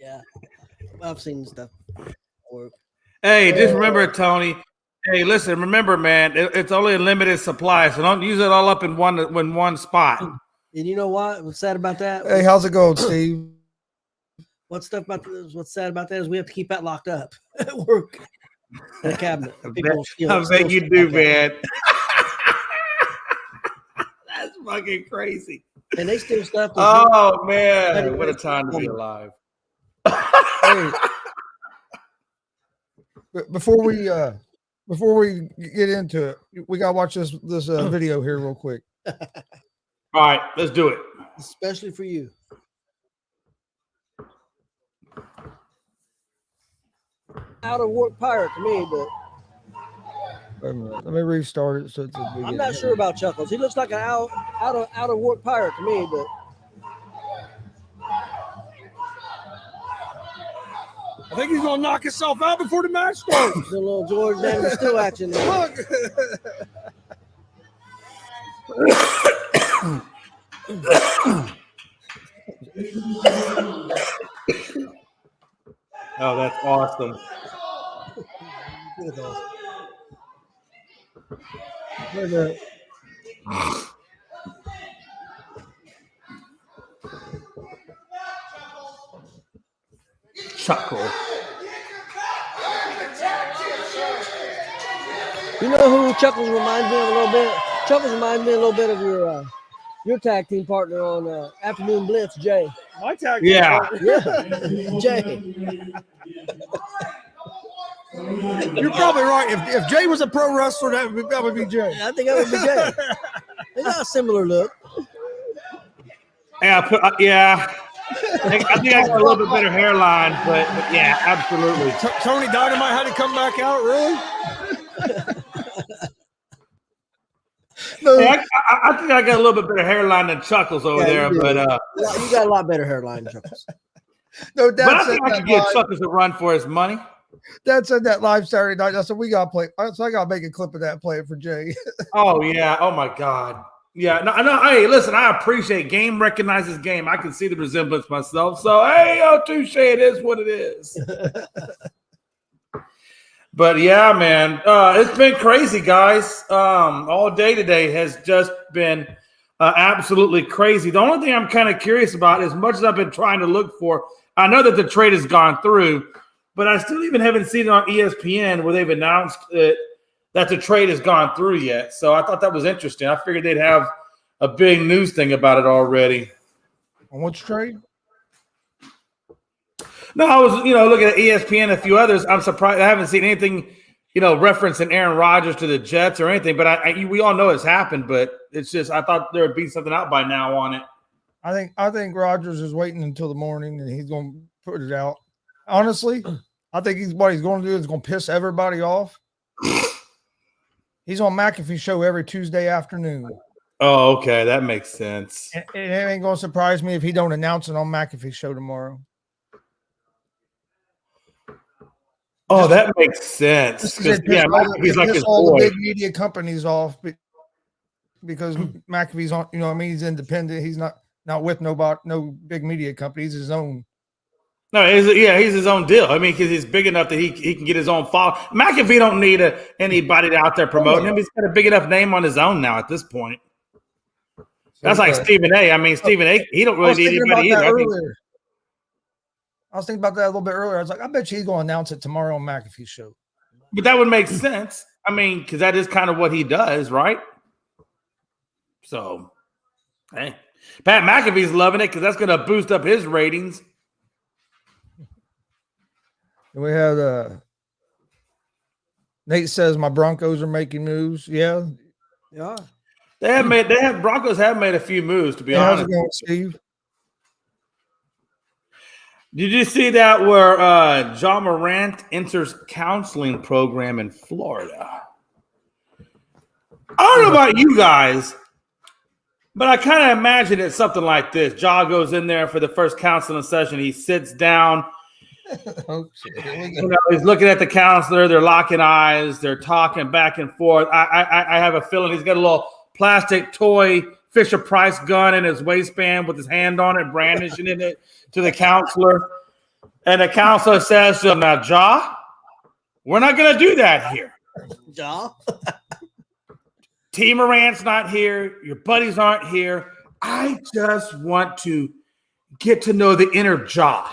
Yeah, I've seen stuff work. Hey, just remember, Tony. Hey, listen, remember, man, it's only a limited supply, so don't use it all up in one spot. And you know what? What's sad about that? Hey, how's it going, Steve? What's sad about that is we have to keep that locked up at work in a cabinet. I bet you do, man. That's fucking crazy. And they steal stuff. Oh man, what a time to be alive. Hey, before we get into it, we gotta watch this video here real quick. All right, let's do it. Especially for you. Out of work pirate to me, but Wait a minute. Let me restart it so it's a I'm beginning. not sure about Chuckles. He looks like an out of work pirate to me, but I think he's gonna knock himself out before the match starts. the little George Daniel still action there. Look. Oh, that's awesome. Wait a minute. Chuckle. You know who Chuckles reminds me of a little bit? Chuckles reminds me a little bit of your tag team partner on Afternoon Blitz, Jay. My tag. Yeah. Yeah, Jay. You're probably right. If Jay was a pro wrestler, that would be Jay. I think that would be Jay. They got a similar look. Yeah, yeah. I think I got a little bit better hairline, but yeah, absolutely. Tony Dynamite had to come back out, really? Hey, I think I got a little bit better hairline than Chuckles over there, but you got a lot better hairline, Chuckles. No, but I Dad said think I that could give live. Chuckles a run for his money. Dad said that live Saturday night. I said we gotta play. So I gotta make a clip of that, play it for Jay. Oh yeah. Oh my God. Yeah. No. Hey, listen. I appreciate game recognizes game. I can see the resemblance myself. So hey, touche. It is what it is. But yeah, man, it's been crazy, guys. All day today has just been absolutely crazy. The only thing I'm kind of curious about, as much as I've been trying to look for, I know that the trade has gone through, but I still even haven't seen it on ESPN where they've announced that the trade has gone through yet. So I thought that was interesting. I figured they'd have a big news thing about it already. On which trade? No, I was, looking at ESPN and a few others. I'm surprised I haven't seen anything, referencing Aaron Rodgers to the Jets or anything. But we all know it's happened. But it's just I thought there would be something out by now on it. I think Rodgers is waiting until the morning and he's going to put it out. Honestly, I think what he's going to do is going to piss everybody off. He's on McAfee show every Tuesday afternoon. Oh, okay, that makes sense. And it ain't going to surprise me if he don't announce it on McAfee show tomorrow. Oh, that makes sense. Yeah, he's like his all boy. the big media companies off because McAfee's on. He's independent. He's not with no big media company. He's his own. No, he's his own deal. I mean, because he's big enough that he can get his own follow. McAfee don't need anybody out there promoting him. He's got a big enough name on his own now at this point. That's like Stephen A. I mean, Stephen A. He don't really need anybody either. I was thinking about that a little bit earlier. I was like, I bet you he's going to announce it tomorrow on McAfee's show. But that would make sense. I mean, because that is kind of what he does, right? So, hey, Pat McAfee's loving it because that's going to boost up his ratings. We had Nate says my Broncos are making moves. Yeah. Broncos have made a few moves, to be honest. How's it going, Steve? Did you see that where John Morant enters counseling program in Florida? I don't know about you guys, but I kind of imagine it's something like this. Ja goes in there for the first counseling session. He sits down. He's looking at the counselor. They're locking eyes. They're talking back and forth. I have a feeling he's got a little plastic toy Fisher-Price gun in his waistband with his hand on it, brandishing it to the counselor. And the counselor says to him, now, Ja, we're not going to do that here. Ja? T. Morant's not here. Your buddies aren't here. I just want to get to know the inner Ja.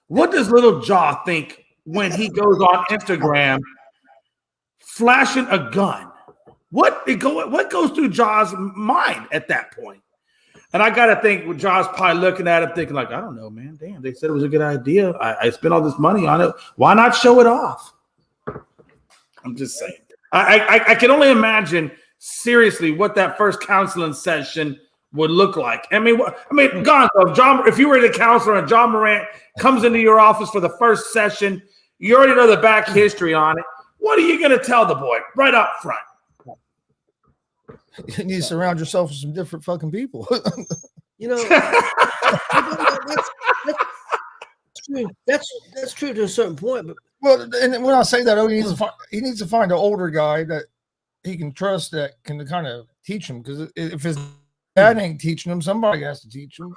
What does little Ja think when he goes on Instagram flashing a gun? What goes through Ja's mind at that point? And I got to think Ja's probably looking at him thinking like, I don't know, man. Damn, they said it was a good idea. I spent all this money on it. Why not show it off? I'm just saying. I can only imagine seriously what that first counseling session would look like. Gonzo, John, if you were the counselor and John Morant comes into your office for the first session, you already know the back history on it. What are you going to tell the boy right up front? You need to surround yourself with some different fucking people. That's true to a certain point. But well, and when I say that, he needs to find an older guy that he can trust that can kind of teach him. Because if his dad ain't teaching him, somebody has to teach him.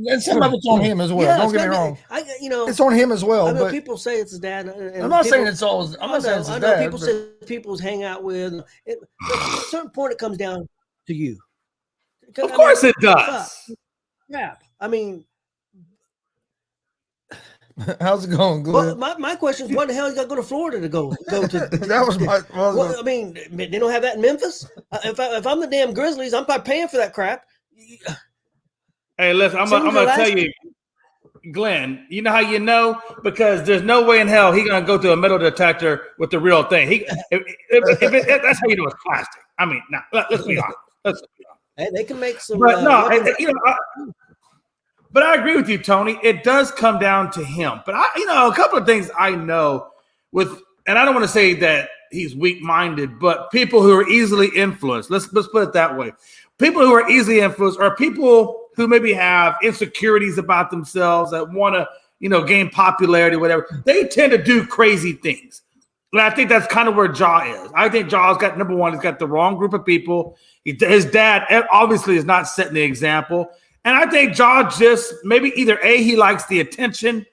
And some of it's on him as well. Yeah, don't get me wrong. It's on him as well. I know but people say it's his dad. And I'm not saying it's all. I'm not saying it's his dad. People say people hang out with. At a certain point, it comes down to you. Of course, it does. Yeah, I mean, how's it going, Glenn? Well, my question is, what the hell you got to go to Florida to go to? That was my. I mean, they don't have that in Memphis. If I'm the damn Grizzlies, I'm probably paying for that crap. Hey, listen, I'm gonna tell you, Glenn. You know how you know? Because there's no way in hell he's gonna go to a metal detector with the real thing. That's how you know it's plastic. I mean, now let's be honest. Hey, they can make some. But but I agree with you, Tony. It does come down to him. But a couple of things I know and I don't want to say that he's weak-minded, but people who are easily influenced. Let's put it that way. People who are easily influenced are people who maybe have insecurities about themselves that want to, gain popularity, whatever. They tend to do crazy things. And I think that's kind of where Ja is. I think Ja's got, number one, he's got the wrong group of people. His dad obviously is not setting the example. And I think Ja just maybe either A, he likes the attention,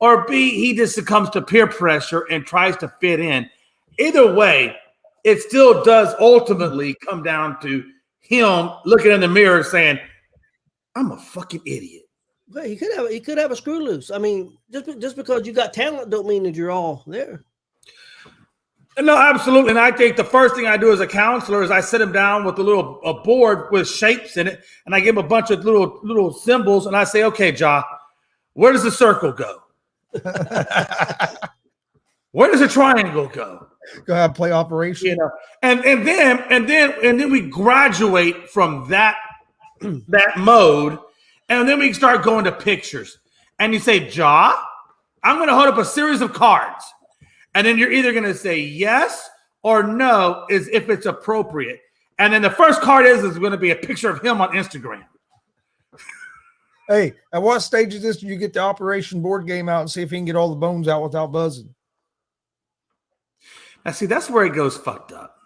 or B, he just succumbs to peer pressure and tries to fit in. Either way, it still does ultimately come down to him looking in the mirror saying, I'm a fucking idiot. Well, he could have a screw loose. I mean, just because you got talent don't mean that you're all there. No, absolutely. And I think the first thing I do as a counselor is I sit him down with a board with shapes in it, and I give him a bunch of little symbols, and I say, okay, Ja, where does the circle go? Where does the triangle go? Go ahead, play operation. And then we graduate from that mode, and then we start going to pictures. And you say, Ja, I'm going to hold up a series of cards. And then you're either going to say yes or no, is if it's appropriate. And then the first card is going to be a picture of him on Instagram. Hey, at what stage of this do you get the operation board game out and see if he can get all the bones out without buzzing? Now, see, that's where it goes fucked up.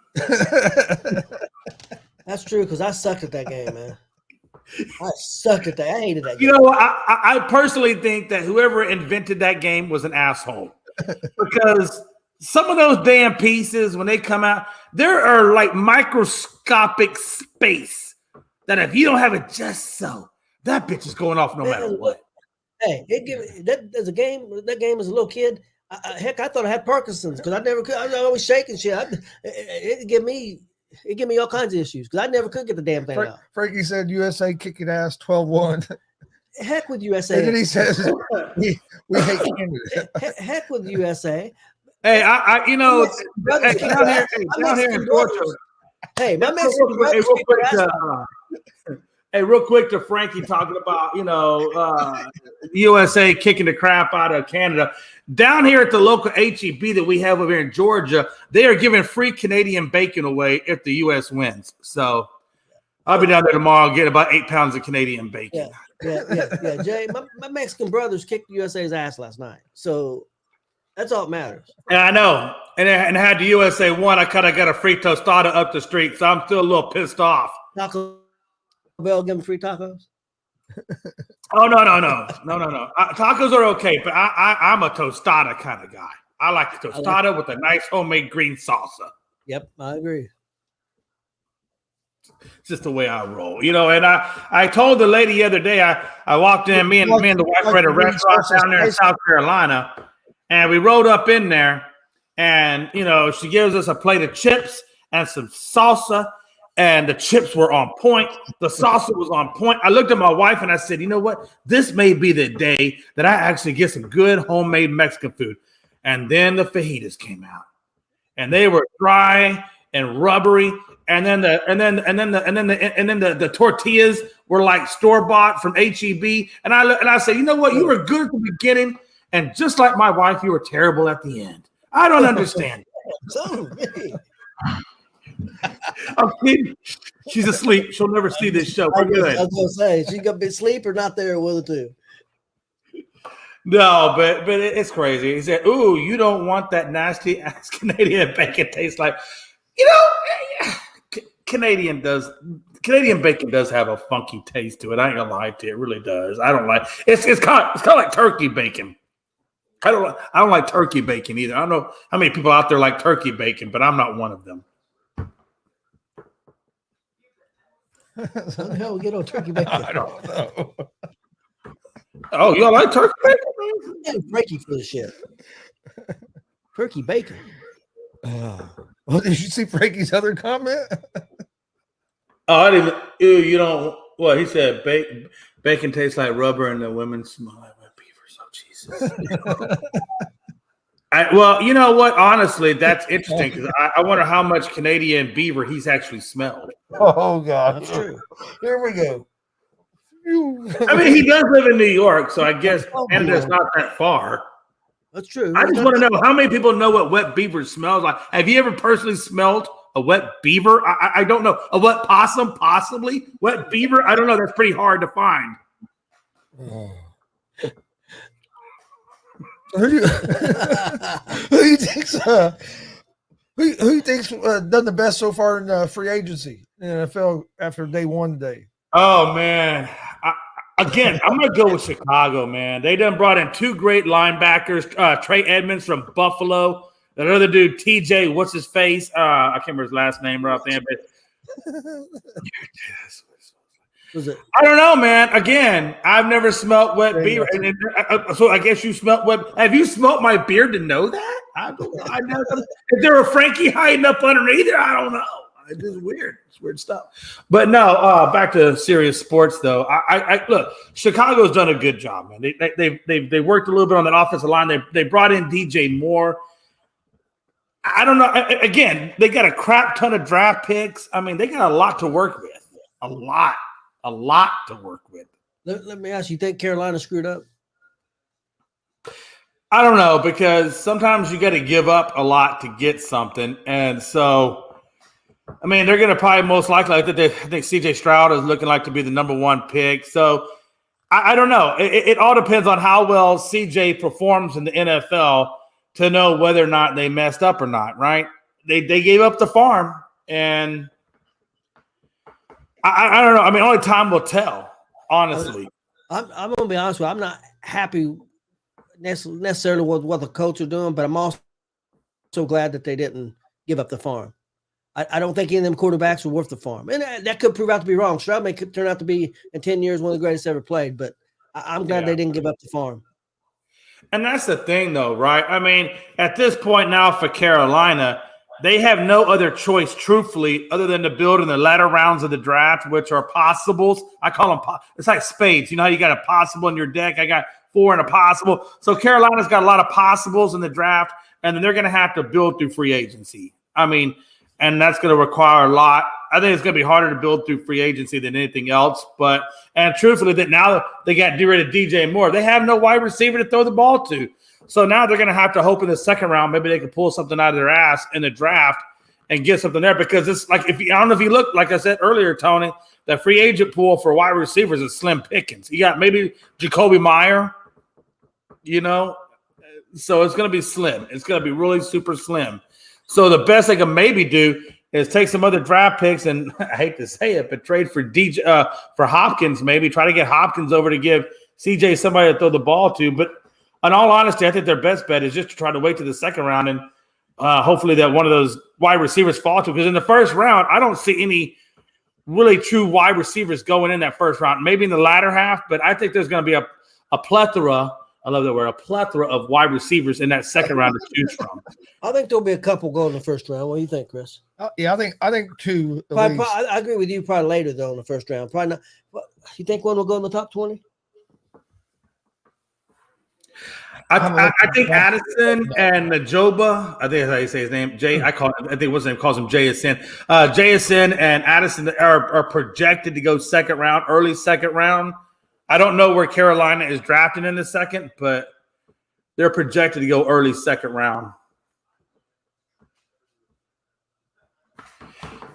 That's true, because I sucked at that game, man. I sucked at that. I hated that game. You know, I personally think that whoever invented that game was an asshole. Because some of those damn pieces, when they come out, there are like microscopic space that if you don't have it just so, that bitch is going off no matter what. Hey, there's a game. That game as a little kid. Heck, I thought I had Parkinson's because I never could. I was always shaking shit. It give me all kinds of issues because I never could get the damn thing out. Frankie said USA kicking ass 12-1. Heck with USA. And then he says we hate Canada. Heck with USA. Hey, down here in Georgia. Hey, my Mexican brothers. Real quick to Frankie talking about, USA kicking the crap out of Canada. Down here at the local HEB that we have over here in Georgia, they are giving free Canadian bacon away if the U.S. wins. So I'll be down there tomorrow getting about 8 pounds of Canadian bacon. Yeah. Jay, my Mexican brothers kicked USA's ass last night. So that's all that matters. Yeah, I know. And had the USA won, I kind of got a free tostada up the street. So I'm still a little pissed off. Taco Bell giving free tacos? Oh, no. Tacos are okay, but I'm a tostada kind of guy. I like the tostada with a nice homemade green salsa. Yep, I agree. It's just the way I roll, and I told the lady the other day, I walked in, me and the wife were at a restaurant down there in South Carolina, and we rolled up in there, and, she gives us a plate of chips and some salsa, and the chips were on point. The salsa was on point. I looked at my wife and I said, you know what? This may be the day that I actually get some good homemade Mexican food. And then the fajitas came out, and they were dry and rubbery, And then the tortillas were like store-bought from HEB. And I say, you know what? You were good at the beginning, and just like my wife, you were terrible at the end. I don't understand. I'm kidding. She's asleep. She'll never see this show. We're good. I was gonna say she's gonna be asleep or not there with it too. No, but it's crazy. He said, "Ooh, you don't want that nasty ass Canadian bacon taste like." You know, Canadian bacon does have a funky taste to it. I ain't gonna lie to you. It really does. I don't like it's kind of like turkey bacon. I don't like turkey bacon either. I don't know how many people out there like turkey bacon, but I'm not one of them. How the hell we get on turkey bacon? I don't know. Oh, y'all like turkey bacon? Yeah, Frankie for the shit. Turkey bacon. Well, did you see Frankie's other comment? Oh, I didn't. Ew, you don't. Well, he said bacon tastes like rubber and the women smell like wet beaver. So Jesus. Well, you know what? Honestly, that's interesting because I wonder how much Canadian beaver he's actually smelled. Oh God, That's true. Here we go. I mean, he does live in New York, so I guess Canada's not that far. That's true. I just want to know how many people know what wet beaver smells like. Have you ever personally smelled a wet beaver? I don't know. A wet possum, possibly. Wet beaver? I don't know. That's pretty hard to find. Who do you think's who you think's done the best so far in free agency in the NFL after day one today? Oh man. Again, I'm going to go with Chicago, man. They done brought in two great linebackers, Trey Edmonds from Buffalo. That other dude, TJ, what's his face? I can't remember his last name right off the end. I don't know, man. Again, I've never smelt wet beer. So I guess you smelt wet. Have you smelt my beard to know that? I know. Is there a Frankie hiding up underneath it? I don't know. It's just weird. It's weird stuff. But no, back to serious sports though. I look, Chicago's done a good job, man. They worked a little bit on that offensive line. They brought in DJ Moore. I don't know. Again, they got a crap ton of draft picks. I mean, they got a lot to work with. A lot to work with. Let me ask you, think Carolina screwed up? I don't know, because sometimes you got to give up a lot to get something. And so I mean, they're going to probably most likely. I think C.J. Stroud is looking like to be the number one pick. So I don't know. It all depends on how well C.J. performs in the NFL to know whether or not they messed up or not. Right? They gave up the farm, and I don't know. I mean, only time will tell. Honestly, I'm going to be honest with you. I'm not happy necessarily with what the coach are doing, but I'm also glad that they didn't give up the farm. I don't think any of them quarterbacks are worth the farm. And that could prove out to be wrong. Stroud may turn out to be, in 10 years, one of the greatest ever played. But I'm glad they didn't give up the farm. And that's the thing, though, right? I mean, at this point now for Carolina, they have no other choice, truthfully, other than to build in the latter rounds of the draft, which are possibles. I call them – it's like spades. You know how you got a possible in your deck? I got 4 in a possible. So Carolina's got a lot of possibles in the draft, and then they're going to have to build through free agency. I mean – and that's going to require a lot. I think it's going to be harder to build through free agency than anything else. And truthfully, that now they got rid of DJ Moore. They have no wide receiver to throw the ball to. So now they're going to have to hope in the second round, maybe they can pull something out of their ass in the draft and get something there. Because it's like, I don't know if you look, like I said earlier, Tony, the free agent pool for wide receivers is slim pickings. You got maybe Jacoby Meyer, you know. So it's going to be slim. It's going to be really super slim. So the best they can maybe do is take some other draft picks and I hate to say it, but trade for for Hopkins, maybe try to get Hopkins over to give CJ somebody to throw the ball to. But in all honesty, I think their best bet is just to try to wait to the second round and hopefully that one of those wide receivers fall to. Because in the first round, I don't see any really true wide receivers going in that first round. Maybe in the latter half, but I think there's going to be a plethora. I love that word, a plethora of wide receivers in that second round to choose from. I think there'll be a couple going in the first round. What do you think, Chris? Yeah, I think 2. Probably, I agree with you. Probably later though in the first round. Probably not. You think one will go in the top 20? I think Addison and Najoba, I think that's how you say his name. I think what's his name calls him JSN. JSN and Addison are projected to go second round, early second round. I don't know where Carolina is drafting in the second, but they're projected to go early second round.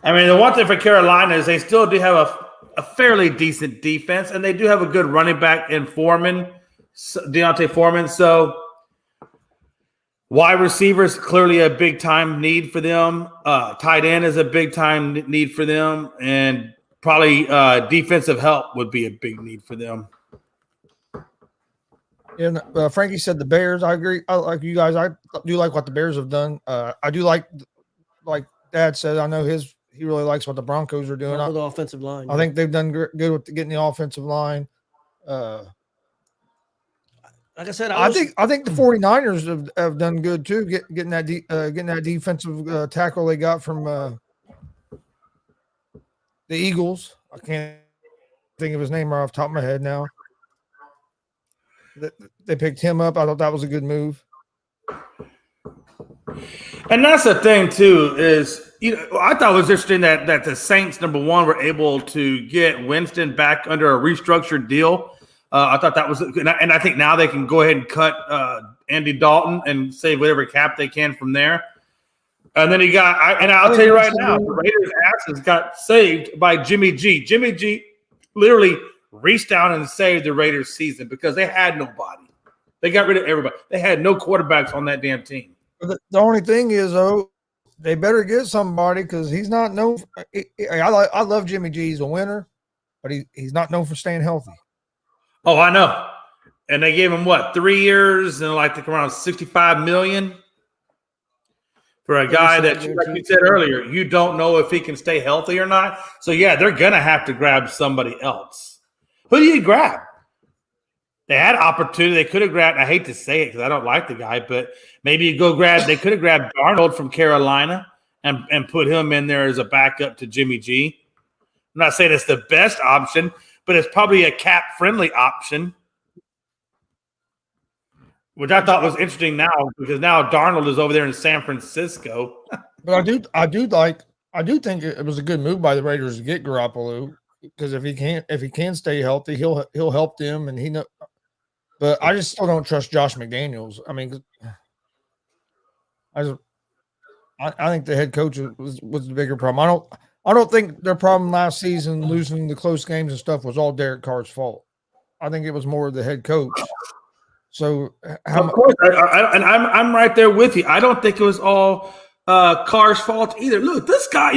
I mean, the one thing for Carolina is they still do have a fairly decent defense, and they do have a good running back in Deontay Foreman. So wide receivers clearly a big time need for them. Tight end is a big time need for them, and probably defensive help would be a big need for them. And Frankie said the Bears. I agree. I like you guys. I do like what the Bears have done. I do like Dad said. I know he really likes what the Broncos are doing. The offensive line. I think they've done good with getting the offensive line. Like I said, I think the 49ers have done good too, getting that defensive tackle they got from the Eagles. I can't think of his name right off the top of my head now. They picked him up. I thought that was a good move. And that's the thing too is, I thought it was interesting that the Saints, number one, were able to get Winston back under a restructured deal. I thought that was – and I think now they can go ahead and cut Andy Dalton and save whatever cap they can from there. And then you got – and I'll tell you right now, the Raiders' asses got saved by Jimmy G. Jimmy G literally reached down and saved the Raiders' season because they had nobody. They got rid of everybody. They had no quarterbacks on that damn team. The only thing is, though, they better get somebody because he's not known – I love Jimmy G. He's a winner, but he's not known for staying healthy. Oh, I know. And they gave him, 3 years and around $65 million for a guy that, like you said earlier, you don't know if he can stay healthy or not. So, yeah, they're going to have to grab somebody else. Who do you grab? They had opportunity. They could have grabbed – I hate to say it because I don't like the guy, but maybe you go grab – they could have grabbed Darnold from Carolina and put him in there as a backup to Jimmy G. I'm not saying it's the best option, but it's probably a cap-friendly option, which I thought was interesting now because now Darnold is over there in San Francisco. But I do think it was a good move by the Raiders to get Garoppolo because if he can stay healthy, he'll help them, and he know. But I just still don't trust Josh McDaniels. I mean, I think the head coach was the bigger problem. I don't think their problem last season, losing the close games and stuff, was all Derek Carr's fault. I think it was more the head coach. So, of course, I'm right there with you. I don't think it was all Carr's fault either. Look, this guy,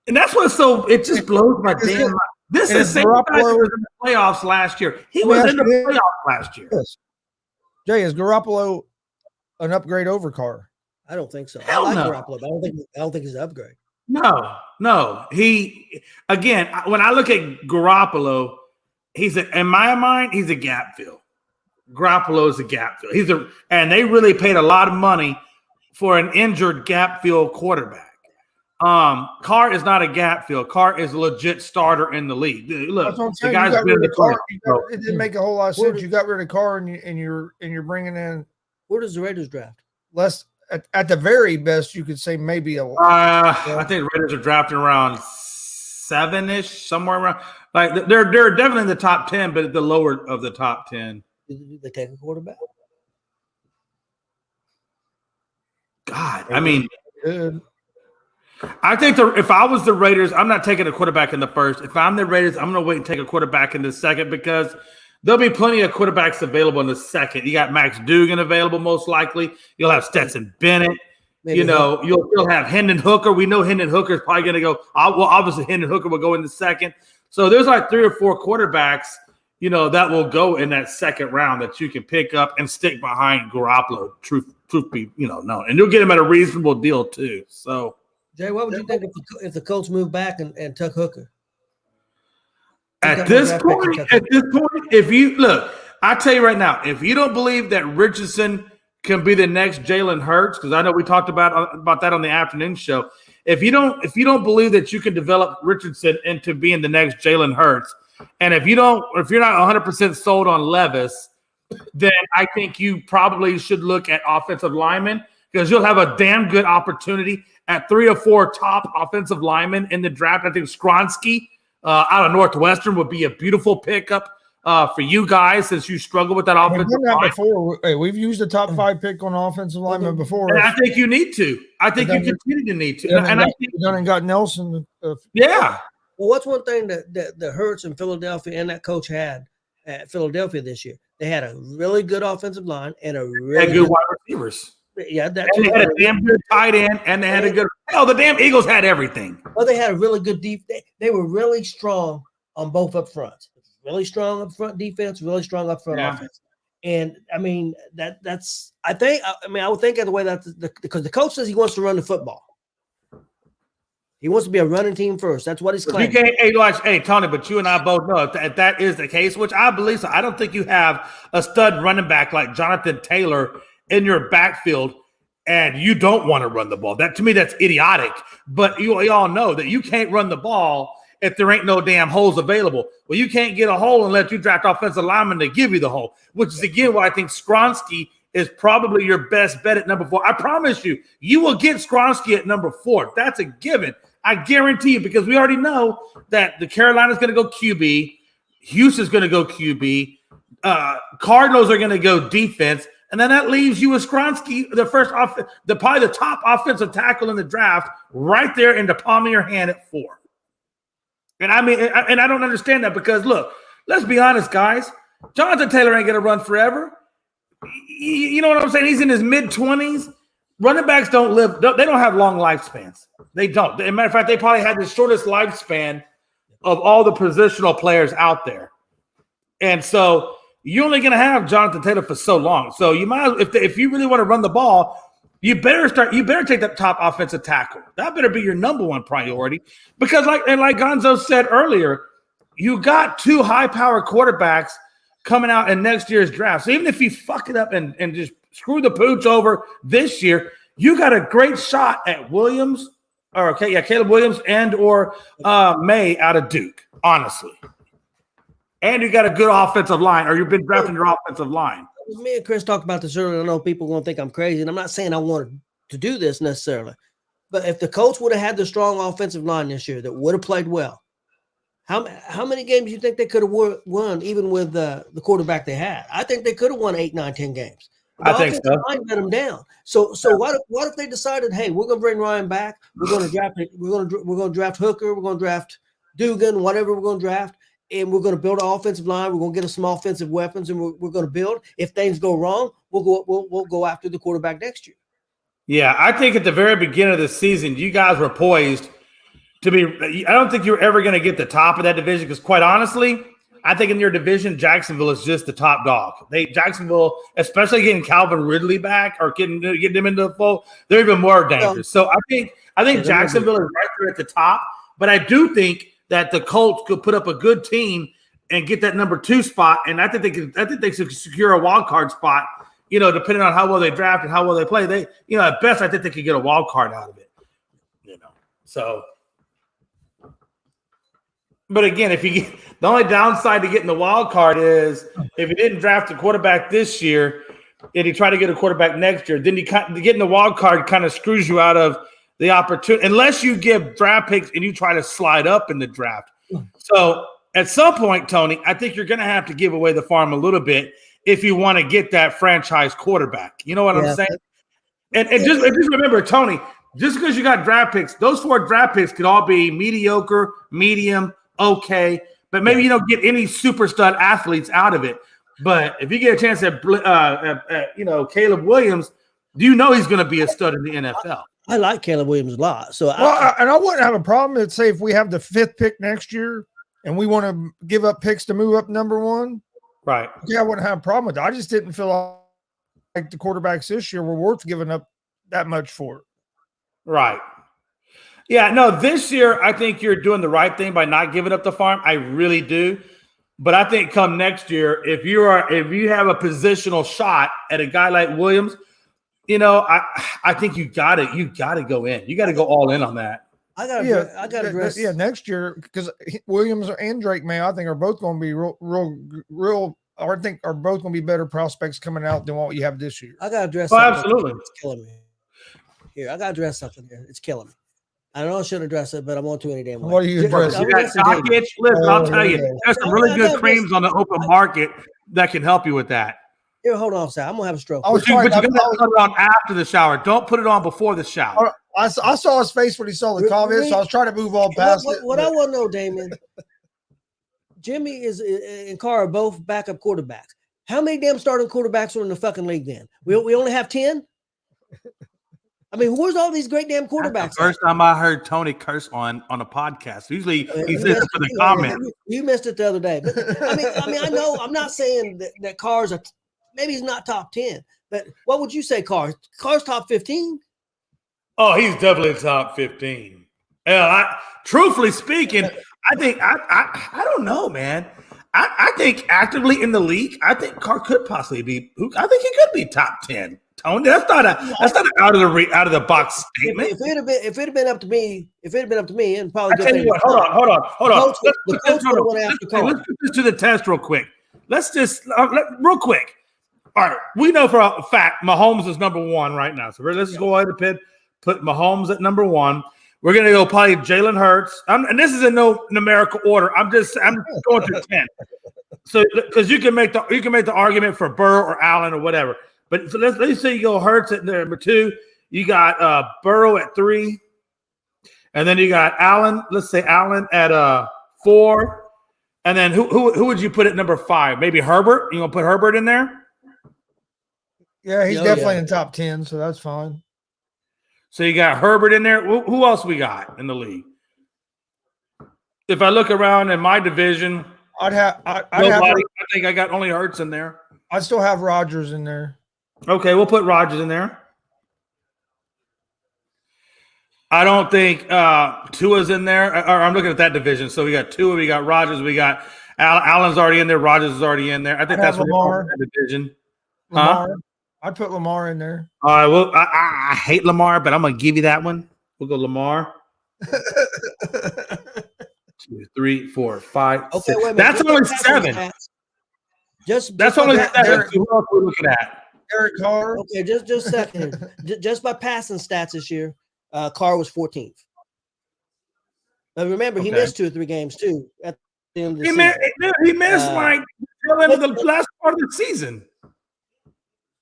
and that's what's so it just blows my damn mind. This is the same guy who was in the playoffs last year. He was in the playoffs last year. Yes. Jay, is Garoppolo an upgrade over Carr? I don't think so. Hell I like no. Garoppolo, but I don't think he's an upgrade. No. He again, when I look at Garoppolo, in my mind, he's a gap fill. Garoppolo is a gap fill. And they really paid a lot of money for an injured gap fill quarterback. Carr is not a gap fill. Carr is a legit starter in the league. Look, the guy's been in the Carr. It didn't make a whole lot of sense. You got rid of Carr and you're bringing in. Where does the Raiders draft? Less. At the very best, you could say maybe a. I think the Raiders are drafting around 7-ish, somewhere around. Like they're definitely in the top 10, but at the lower of the top 10. Did they take a quarterback? God, I mean, I think if I was the Raiders, I'm not taking a quarterback in the first. If I'm the Raiders, I'm going to wait and take a quarterback in the second because there'll be plenty of quarterbacks available in the second. You got Max Dugan available most likely. You'll have Stetson Bennett. Maybe you'll still have Hendon Hooker. We know Hendon Hooker is probably going to go. Well, obviously Hendon Hooker will go in the second. So there's like 3 or 4 quarterbacks, that will go in that second round that you can pick up and stick behind Garoppolo. Truth be, known, and you'll get him at a reasonable deal too. So, Jay, what would you think if the Colts moved back and took Hooker? At this point, if you look, I tell you right now, if you don't believe that Richardson can be the next Jalen Hurts, because I know we talked about that on the afternoon show. If you don't believe that you can develop Richardson into being the next Jalen Hurts, and if you're not 100% sold on Levis, then I think you probably should look at offensive linemen because you'll have a damn good opportunity at 3 or 4 top offensive linemen in the draft. I think Skronsky out of Northwestern would be a beautiful pickup for you guys since you struggle with that offensive line. Before. Hey, we've used a top 5 pick on offensive lineman before. And I think you need to. I think you continue to need to. And I think done got Nelson. Yeah. Well, what's one thing that hurts in Philadelphia and that coach had at Philadelphia this year? They had a really good offensive line and a really good wide receivers. Yeah, and they had a damn good tight end, and they had a good. Hell, the damn Eagles had everything. Well, they had a really good deep. They were really strong on both up fronts. Really strong up front defense, really strong up front offense. And I mean that's. I would think of the way that because the coach says he wants to run the football. He wants to be a running team first. That's what he's claiming. You can't, hey, Tony, but you and I both know if that is the case, which I believe so. I don't think you have a stud running back like Jonathan Taylor in your backfield and you don't want to run the ball. That to me, that's idiotic. But you all know that you can't run the ball if there ain't no damn holes available. Well, you can't get a hole and let you draft offensive lineman to give you the hole, which is, again, why I think Skronsky is probably your best bet at number 4. I promise you, you will get Skronsky at number 4. That's a given. I guarantee you, because we already know that the Carolina's going to go QB, Houston's going to go QB, Cardinals are going to go defense, and then that leaves you with Skronsky, probably the top offensive tackle in the draft, right there in the palm of your hand at 4. And I mean, and I don't understand that because look, let's be honest, guys. Jonathan Taylor ain't going to run forever. You know what I'm saying? He's in his mid-20s. Running backs don't live. They don't have long lifespans. They don't. As a matter of fact, they probably had the shortest lifespan of all the positional players out there. And so you're only going to have Jonathan Taylor for so long. So you might, if you really want to run the ball, you better take that top offensive tackle. That better be your number 1 priority because, like Gonzo said earlier, you got 2 high-powered quarterbacks coming out in next year's draft. So even if you fuck it up and just screw the pooch over this year, you got a great shot at Caleb Williams and or May out of Duke, honestly. And you got a good offensive line, or you've been drafting your offensive line. Me and Chris talked about this earlier. I know people are going to think I'm crazy, and I'm not saying I wanted to do this necessarily. But if the coach would have had the strong offensive line this year that would have played well, how many games do you think they could have won even with the quarterback they had? I think they could have won 8, 9, 10 games. I think so. Line let them down. So what if they decided, hey, we're going to bring Ryan back. We're going to draft it. We're going to draft Hooker. We're going to draft Dugan, whatever we're going to draft. And we're going to build an offensive line. We're going to get us some offensive weapons, and we're going to build. If things go wrong, we'll go after the quarterback next year. Yeah, I think at the very beginning of the season, you guys were poised to be. I don't think you're ever going to get the top of that division because, quite honestly, I think in your division, Jacksonville is just the top dog. Jacksonville, especially getting Calvin Ridley back or getting him into the fold, they're even more dangerous. So I think Jacksonville is right there at the top, but I do think that the Colts could put up a good team and get that number 2 spot, and I think they should secure a wild card spot. You know, depending on how well they draft and how well they play, at best I think they could get a wild card out of it. You know, so. But again, if you get the only downside to getting the wild card is if you didn't draft a quarterback this year and you try to get a quarterback next year, then getting the wild card kind of screws you out of the opportunity unless you give draft picks and you try to slide up in the draft. So at some point, Tony, I think you're going to have to give away the farm a little bit if you want to get that franchise quarterback. You know what I'm saying? And just remember, Tony, just because you got draft picks, those 4 draft picks could all be mediocre, medium, okay, but maybe you don't get any super stud athletes out of it. But if you get a chance at Caleb Williams, he's going to be a stud in the NFL. I like Caleb Williams a lot. So I wouldn't have a problem. Let's say if we have the 5th pick next year and we want to give up picks to move up number 1, right? Yeah, I wouldn't have a problem with that. I just didn't feel like the quarterbacks this year were worth giving up that much for. Right. Yeah, no, this year I think you're doing the right thing by not giving up the farm. I really do. But I think come next year, if you have a positional shot at a guy like Williams, I think you got to go in. You got to go all in on that. I got to dress. Yeah, next year because Williams and Drake May, I think, are both going to be real I think are both going to be better prospects coming out than what you have this year. I got to address Oh, something. absolutely. It's killing me. Here, I got to address something here. It's killing me. I know I shouldn't address it, but I want to any damn way. What are you addressing? You got Dockage. Listen, I'll tell you, there's some really good I creams on the open market that can help you with that. Here, hold on a second. I'm going to have a stroke. I was But you trying got to to- put it on after the shower. Don't put it on before the shower. I saw his face when he saw the comments, so I was trying to move on past it. What I want to know, Damon, Jimmy and Carr are both backup quarterbacks. How many damn starting quarterbacks are in the fucking league then? We only have 10? I mean, where's all these great damn quarterbacks? First time I heard Tony curse on a podcast. Usually he says it for the comment. You missed it the other day. But I mean, I know I'm not saying that Carr's maybe he's not top 10, but what would you say, Carr? Carr's top 15? Oh, he's definitely top 15. Truthfully speaking, I think I don't know, man. I think actively in the league, I think Carr could possibly be. I think he could be top 10. Tony, that's not an out of the box statement. If it had been up to me, and probably. I tell you what, hold on. Let's put this to the test real quick. Let's just real quick. All right, we know for a fact Mahomes is number one right now. So let's just go ahead and put Mahomes at number one. We're gonna go probably Jalen Hurts, and this is in no numerical order. I'm going through 10. So because you can make the argument for Burrow or Allen or whatever. But so let's say you go Hurts at number 2. You got Burrow at 3, and then you got Allen. Let's say Allen at 4, and then who would you put at number 5? Maybe Herbert. You gonna put Herbert in there? Yeah, he's definitely in top 10, so that's fine. So you got Herbert in there. Who else we got in the league? If I look around in my division, I think I got only Hurts in there. I still have Rodgers in there. Okay, we'll put Rodgers in there. I don't think Tua's in there. Or I'm looking at that division. So we got Tua, we got Rodgers, we got Allen's already in there. Rodgers is already in there. I think that's Lamar. That division. Lamar. I'd put Lamar in there. All right. Well, I hate Lamar, but I'm gonna give you that one. We'll go Lamar. 2, 3, 4, 5. Okay, 6. wait a minute. That's only 7. That's only 7. Who else we're looking at? Derek Carr. Okay, just a second. Just by passing stats this year, Carr was 14th. Now remember, he missed 2 or 3 games too at the end of the season. He missed like the last part of the season.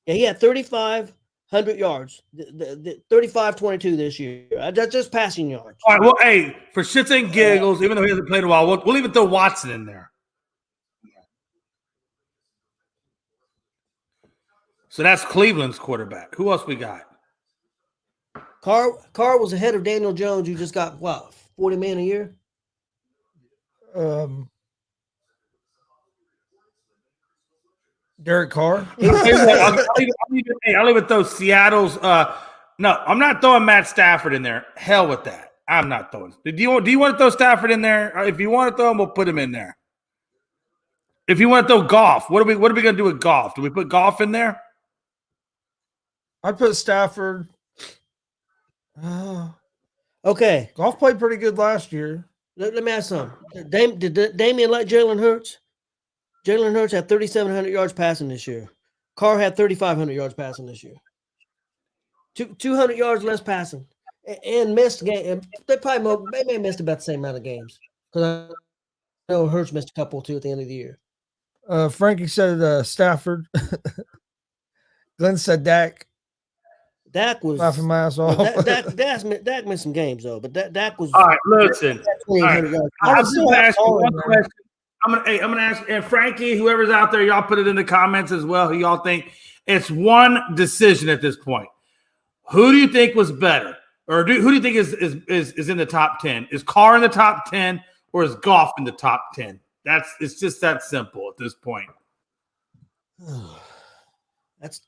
Yeah, he had 3,500 yards, the 35-22 this year. Just passing yards. All right, well, hey, for shits and giggles, even though he hasn't played in a while, we'll even throw Watson in there. So that's Cleveland's quarterback. Who else we got? Carr was ahead of Daniel Jones, who just got, what, $40 million a year? Derek Carr. I'll even throw Seattle's. No, I'm not throwing Matt Stafford in there. Hell with that. I'm not throwing. Do you want to throw Stafford in there? If you want to throw him, we'll put him in there. If you want to throw Goff, what are we going to do with Goff? Do we put Goff in there? I'd put Stafford. Okay. Goff played pretty good last year. Let me ask something. Did Damian like Jalen Hurts? Jalen Hurts had 3,700 yards passing this year. Carr had 3,500 yards passing this year. 200 yards less passing, and missed game. They may have missed about the same amount of games because I know Hurts missed a couple too at the end of the year. Frankie said Stafford. Glenn said Dak. Dak was laughing my ass off. Dak missed some games though, but Dak was all right. Listen, all right. I'm just gonna ask you one question. I'm gonna ask, and Frankie, whoever's out there, y'all put it in the comments as well. Who y'all think? It's one decision at this point. Who do you think was better, or who do you think is in the top 10? Is Carr in the top 10, or is Goff in the top 10? It's just that simple at this point. That's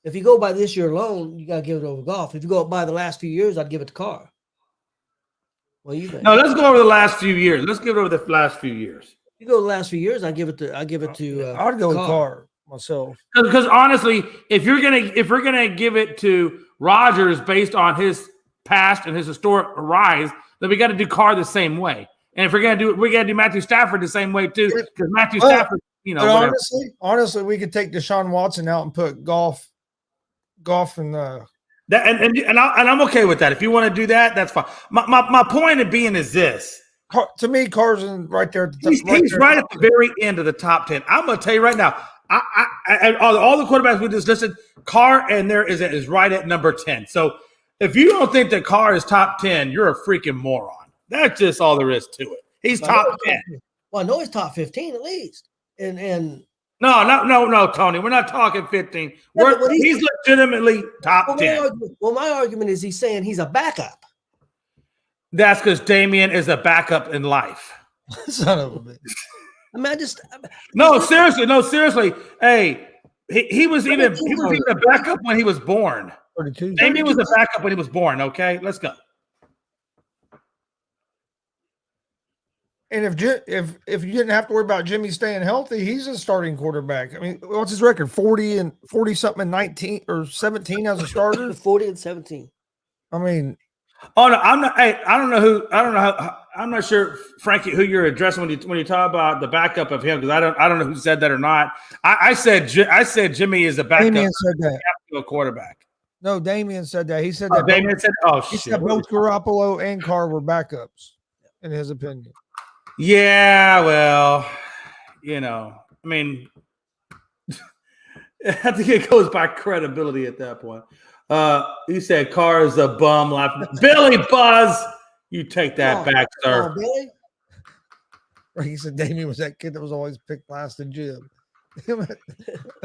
if you go by this year alone, you gotta give it over Goff. If you go by the last few years, I'd give it to Carr. What do you think? No, let's go over the last few years. Let's give it over the last few years. You go the last few years, I'd give it to. I'd go with Carr myself. Because honestly, if we're gonna give it to Rodgers based on his past and his historic rise, then we got to do Carr the same way. And if we got to do Matthew Stafford the same way too, because Matthew Well, Stafford, you know, whatever. honestly, we could take Deshaun Watson out and put golf and That and I'm okay with that. If you want to do that, that's fine. My point of being is this. to me, Carson right there at the top. He's right at the very end of the top 10. I'm going to tell you right now. I all the quarterbacks we just listed, Carr and there is right at number 10. So if you don't think that Carr is top 10, you're a freaking moron. That's just all there is to it. He's top 10. Well, I know he's top 15 at least. And no, Tony. We're not talking 15. He's legitimately top 10. My argument is he's saying he's a backup. That's because Damian is a backup in life. Son of a bitch. I mean, seriously. Hey, he was even a backup when he was born. 32. Damian was a backup when he was born. Okay, let's go. And if you didn't have to worry about Jimmy staying healthy, he's a starting quarterback. I mean, what's his record? 40 something in 19 or 17 as a starter. 40 and 17. I mean, oh no, I'm not. Hey, I don't know how. I'm not sure, Frankie, who you're addressing when you talk about the backup of him, because I don't know who said that or not. I said Jimmy is a backup. Damian said that. To a quarterback. No, Damian said that. He said that. Damian said, "Oh he shit." said both Garoppolo and Carr were backups, in his opinion. Yeah, well, you know, I mean, I think it goes by credibility at that point. You said Carr is a bum. Billy Buzz, you take that back, sir. Billy? Or he said Damian was that kid that was always picked last in gym.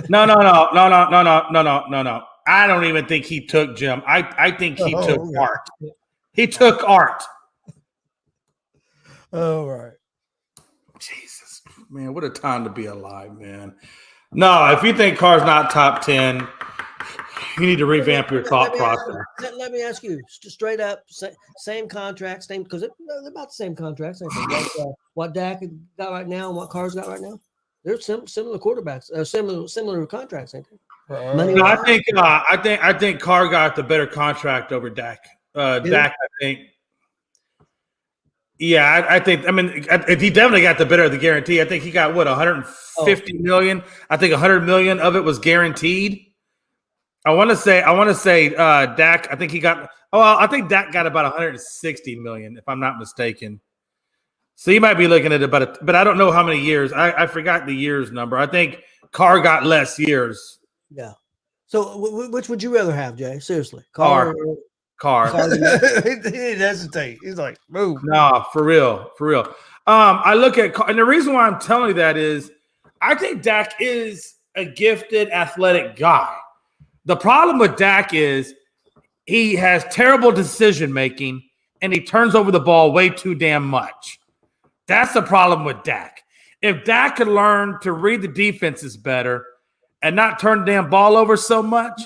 No. I don't even think he took Jim. I think he took Art. He took Art. Oh, right. Jesus, man, what a time to be alive, man. No, if you think Carr's not top 10, you need to revamp your thought process. Let me ask you, straight up, same contract, because they're about the same contracts. What Dak got right now and what Carr's got right now, they're similar quarterbacks, similar contracts, ain't they? No, I think Carr got the better contract over Dak. Dak, I think. Yeah, I think. I mean, he definitely got the better of the guarantee. I think he got 150 million. I think 100 million of it was guaranteed. I want to say Dak. I think he got. I think Dak got about 160 million, if I'm not mistaken. So you might be looking at about but I don't know how many years. I forgot the years number. I think Carr got less years. Yeah. So which would you rather have, Jay? Seriously, Carr. He didn't hesitate. He's like, move. No, for real. I look at Carr, and the reason why I'm telling you that is I think Dak is a gifted, athletic guy. The problem with Dak is he has terrible decision making and he turns over the ball way too damn much. That's the problem with Dak. If Dak could learn to read the defenses better and not turn the damn ball over so much,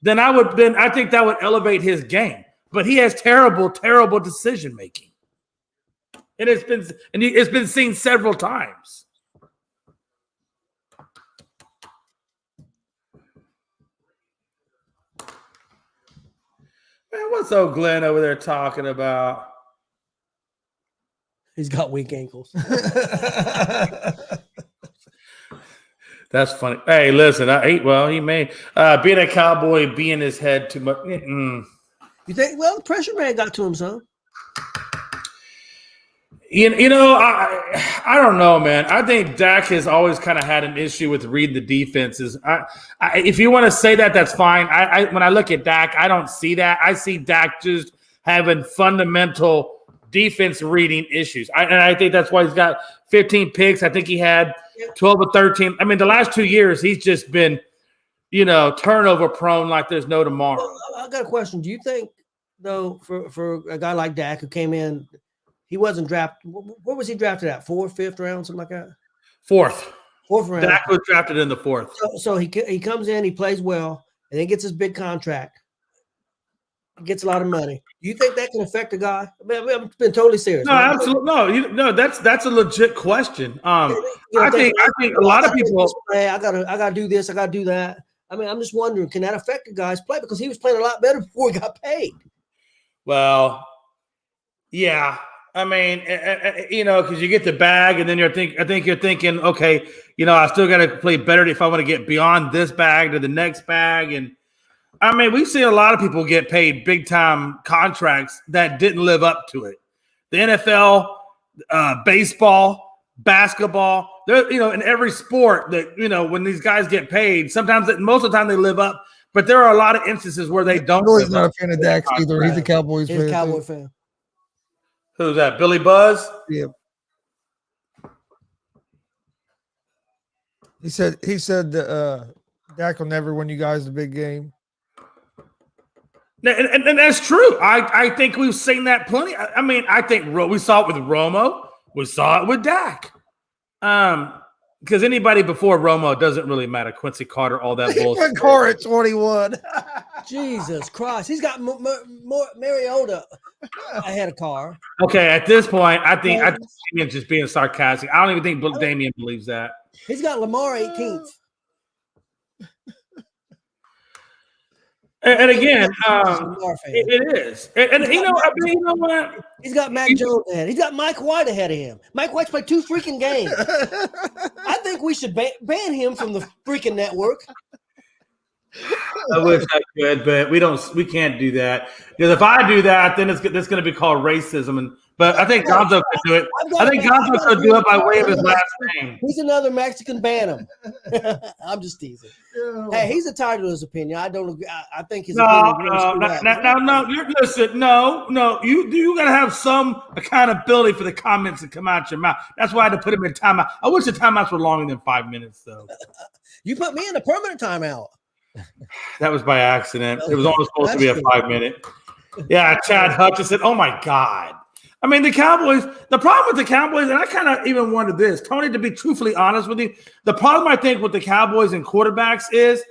then I think that would elevate his game. But he has terrible decision making. And it's been seen several times. Man, what's old Glenn over there talking about? He's got weak ankles. That's funny. Hey, listen, he may being a Cowboy, be in his head too much. You think? Well, the pressure man got to him, son. You know, I don't know, man. I think Dak has always kind of had an issue with reading the defenses. If you want to say that, that's fine. When I look at Dak, I don't see that. I see Dak just having fundamental defense reading issues. And I think that's why he's got 15 picks. I think he had 12 or 13. I mean, the last 2 years, he's just been, turnover prone like there's no tomorrow. Well, I got a question. Do you think, though, for a guy like Dak who came in, he wasn't drafted. Where was he drafted at? 4th, 5th round, something like that? Fourth round. Dak was drafted in the 4th. So he comes in, he plays well, and then gets his big contract. Gets a lot of money. Do you think that can affect a guy? I mean, I've been totally serious. No, absolutely. No, that's a legit question. I think a lot of people. I gotta do this. I gotta do that. I mean, I'm just wondering, can that affect a guy's play? Because he was playing a lot better before he got paid. Well, yeah. I mean, because you get the bag, and then I think you're thinking, okay, I still got to play better if I want to get beyond this bag to the next bag. And I mean, we've seen a lot of people get paid big time contracts that didn't live up to it. The NFL, baseball, basketball, in every sport that, when these guys get paid, most of the time they live up, but there are a lot of instances where they don't. Billy's not a fan of Dax either. He's a Cowboys fan. He's a Cowboy fan. Who's that? Billy Buzz? Yeah. He said Dak will never win you guys the big game. And that's true. I think we've seen that plenty. I mean, I think we saw it with Romo. We saw it with Dak. Because anybody before Romo doesn't really matter. Quincy Carter, all that bullshit. Carter at 21. Jesus Christ. He's got more Mariota ahead of Carr. Okay, at this point, I think Damien's just being sarcastic. I don't even think Damien believes that. He's got Lamar 18th. And again, it is. And you know what? He's got Mac Jones ahead. He's got Mike White ahead of him. Mike White's played 2 freaking games. I think we should ban him from the freaking network. I wish I could, but we can't do that. Because if I do that, then it's going to be called racism. But I think Gonzo could do it. I think Gonzo could do it by way of his last name. He's another Mexican, ban him. I'm just teasing. Hey, he's entitled to his opinion. I don't agree. I think his opinion. No. You got to have some accountability for the comments that come out your mouth. That's why I had to put him in timeout. I wish the timeouts were longer than 5 minutes, though. You put me in a permanent timeout. That was by accident. It was only supposed to be a 5-minute. Yeah, Chad Hutchinson. Oh my God. I mean, the Cowboys, the problem with the Cowboys, and I kind of even wondered this, Tony, to be truthfully honest with you, the problem I think with the Cowboys and quarterbacks is,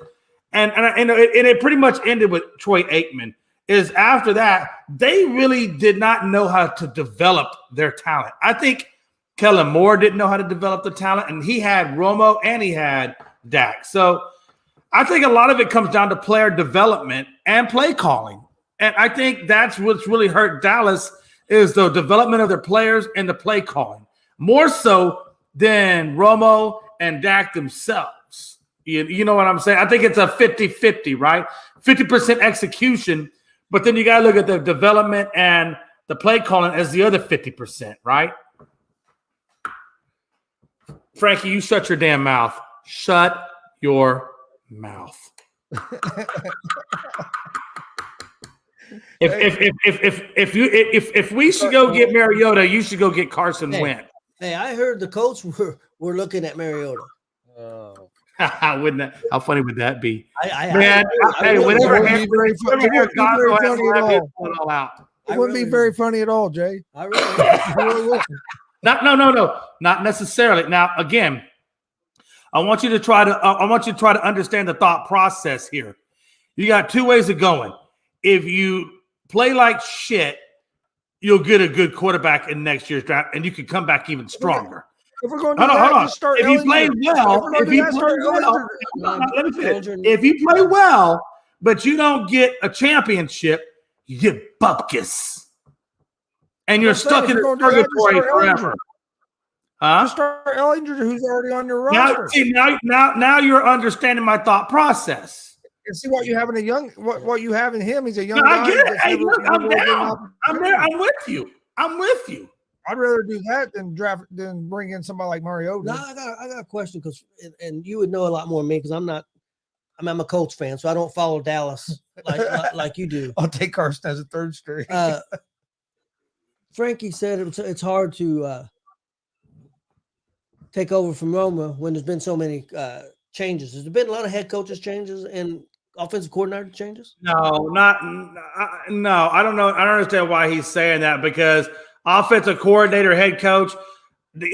and it pretty much ended with Troy Aikman, is after that, they really did not know how to develop their talent. I think Kellen Moore didn't know how to develop the talent, and he had Romo and he had Dak. So I think a lot of it comes down to player development and play calling. And I think that's what's really hurt Dallas is the development of their players and the play calling, more so than Romo and Dak themselves. You know what I'm saying? I think it's a 50-50, right? 50% execution, but then you got to look at the development and the play calling as the other 50%, right? Frankie, you shut your damn mouth. Shut your mouth. If we should go get Mariota, you should go get Carson Wentz. Hey, I heard the Colts were looking at Mariota. Oh, wouldn't that? How funny would that be? It wouldn't be very funny at all, Jay. I really would. No, not necessarily. Now, again, I want you to try to understand the thought process here. You got 2 ways of going. If you play like shit, you'll get a good quarterback in next year's draft, and you can come back even stronger. If we're going to hold on. If you play well, if you play well, but you don't get a championship, you get bupkis, and you're stuck in the purgatory forever. Just start Ellinger, who's already on your roster. Now you're understanding my thought process. And see what you have in what you have in him. He's a young guy. I get it. Hey, look, I'm down. I'm there. I'm with you. I'd rather do that than bring in somebody like Mariota. No, I got a question because and you would know a lot more than me because I'm a Colts fan, so I don't follow Dallas like you do. I'll take Carson as a third string. Frankie said it's hard to take over from Roma when there's been so many changes. Has there been a lot of head coaches changes and offensive coordinator changes? No. I don't know. I don't understand why he's saying that because offensive coordinator, head coach.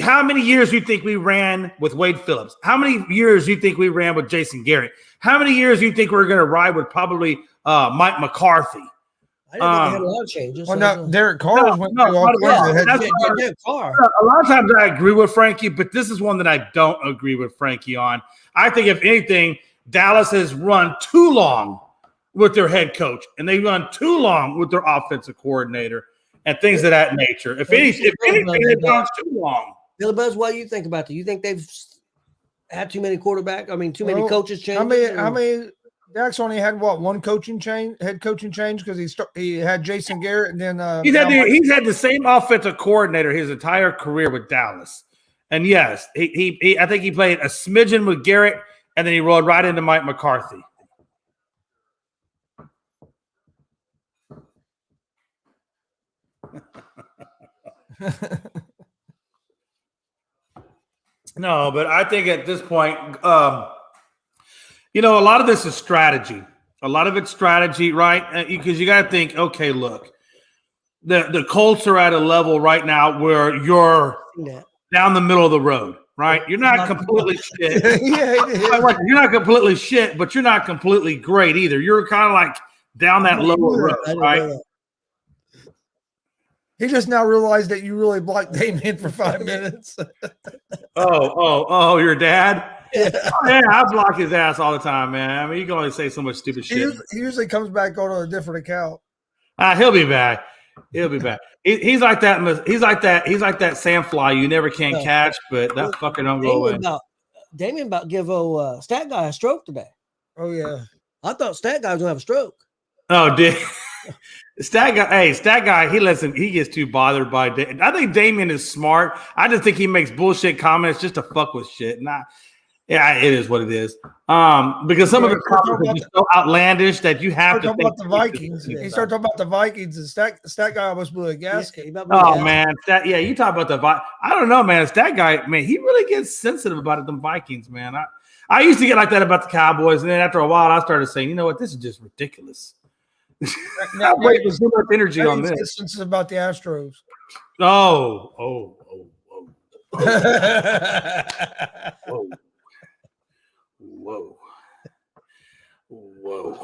How many years do you think we ran with Wade Phillips? How many years do you think we ran with Jason Garrett? How many years do you think we're going to ride with probably Mike McCarthy? I didn't think they had a lot of changes. Well, now Derek Carr went Derek Carr. A lot of times I agree with Frankie, but this is one that I don't agree with Frankie on. I think if anything, Dallas has run too long with their head coach, and they run too long with their offensive coordinator. and things of that nature. If anything, it goes too long. Billy Buzz, what do you think about that? You think they've had too many quarterbacks? I mean, too many coaches changes? I mean, Dax only had one head coaching change because he had Jason Garrett and then he's had the same offensive coordinator his entire career with Dallas. And yes, he I think he played a smidgen with Garrett, and then he rolled right into Mike McCarthy. No, but I think at this point, a lot of this is strategy. A lot of it's strategy, right? Because you got to think, okay, look, the Colts are at a level right now where you're down the middle of the road, right? You're not completely shit. You're not completely shit, but you're not completely great either. You're kind of like down that lower road, right? He just now realized that you really blocked Damien for 5 minutes. Your dad? Yeah. Oh, yeah, I block his ass all the time, man. I mean, you can only say so much stupid shit. He usually comes back on a different account. He'll be back. He'll be back. He's like that. He's like that sandfly you never can catch, but that fucker don't go away. Damien about to give Stat Guy a stroke today. Oh yeah, I thought Stat Guy was gonna have a stroke. Oh, did Stat Guy? He gets too bothered by. I think Damien is smart. I just think he makes bullshit comments just to fuck with shit. Yeah, it is what it is. Because some of the comments are so outlandish that you have to talk about the Vikings. He started talking about the Vikings, and Stat Guy almost blew a gasket. Man, you talk about the Vikings. I don't know, man. Stat Guy, man, he really gets sensitive about them Vikings, man. I used to get like that about the Cowboys, and then after a while, I started saying, you know what, this is just ridiculous. I'm waiting for too much energy on this. It's about the Astros. Oh. Whoa.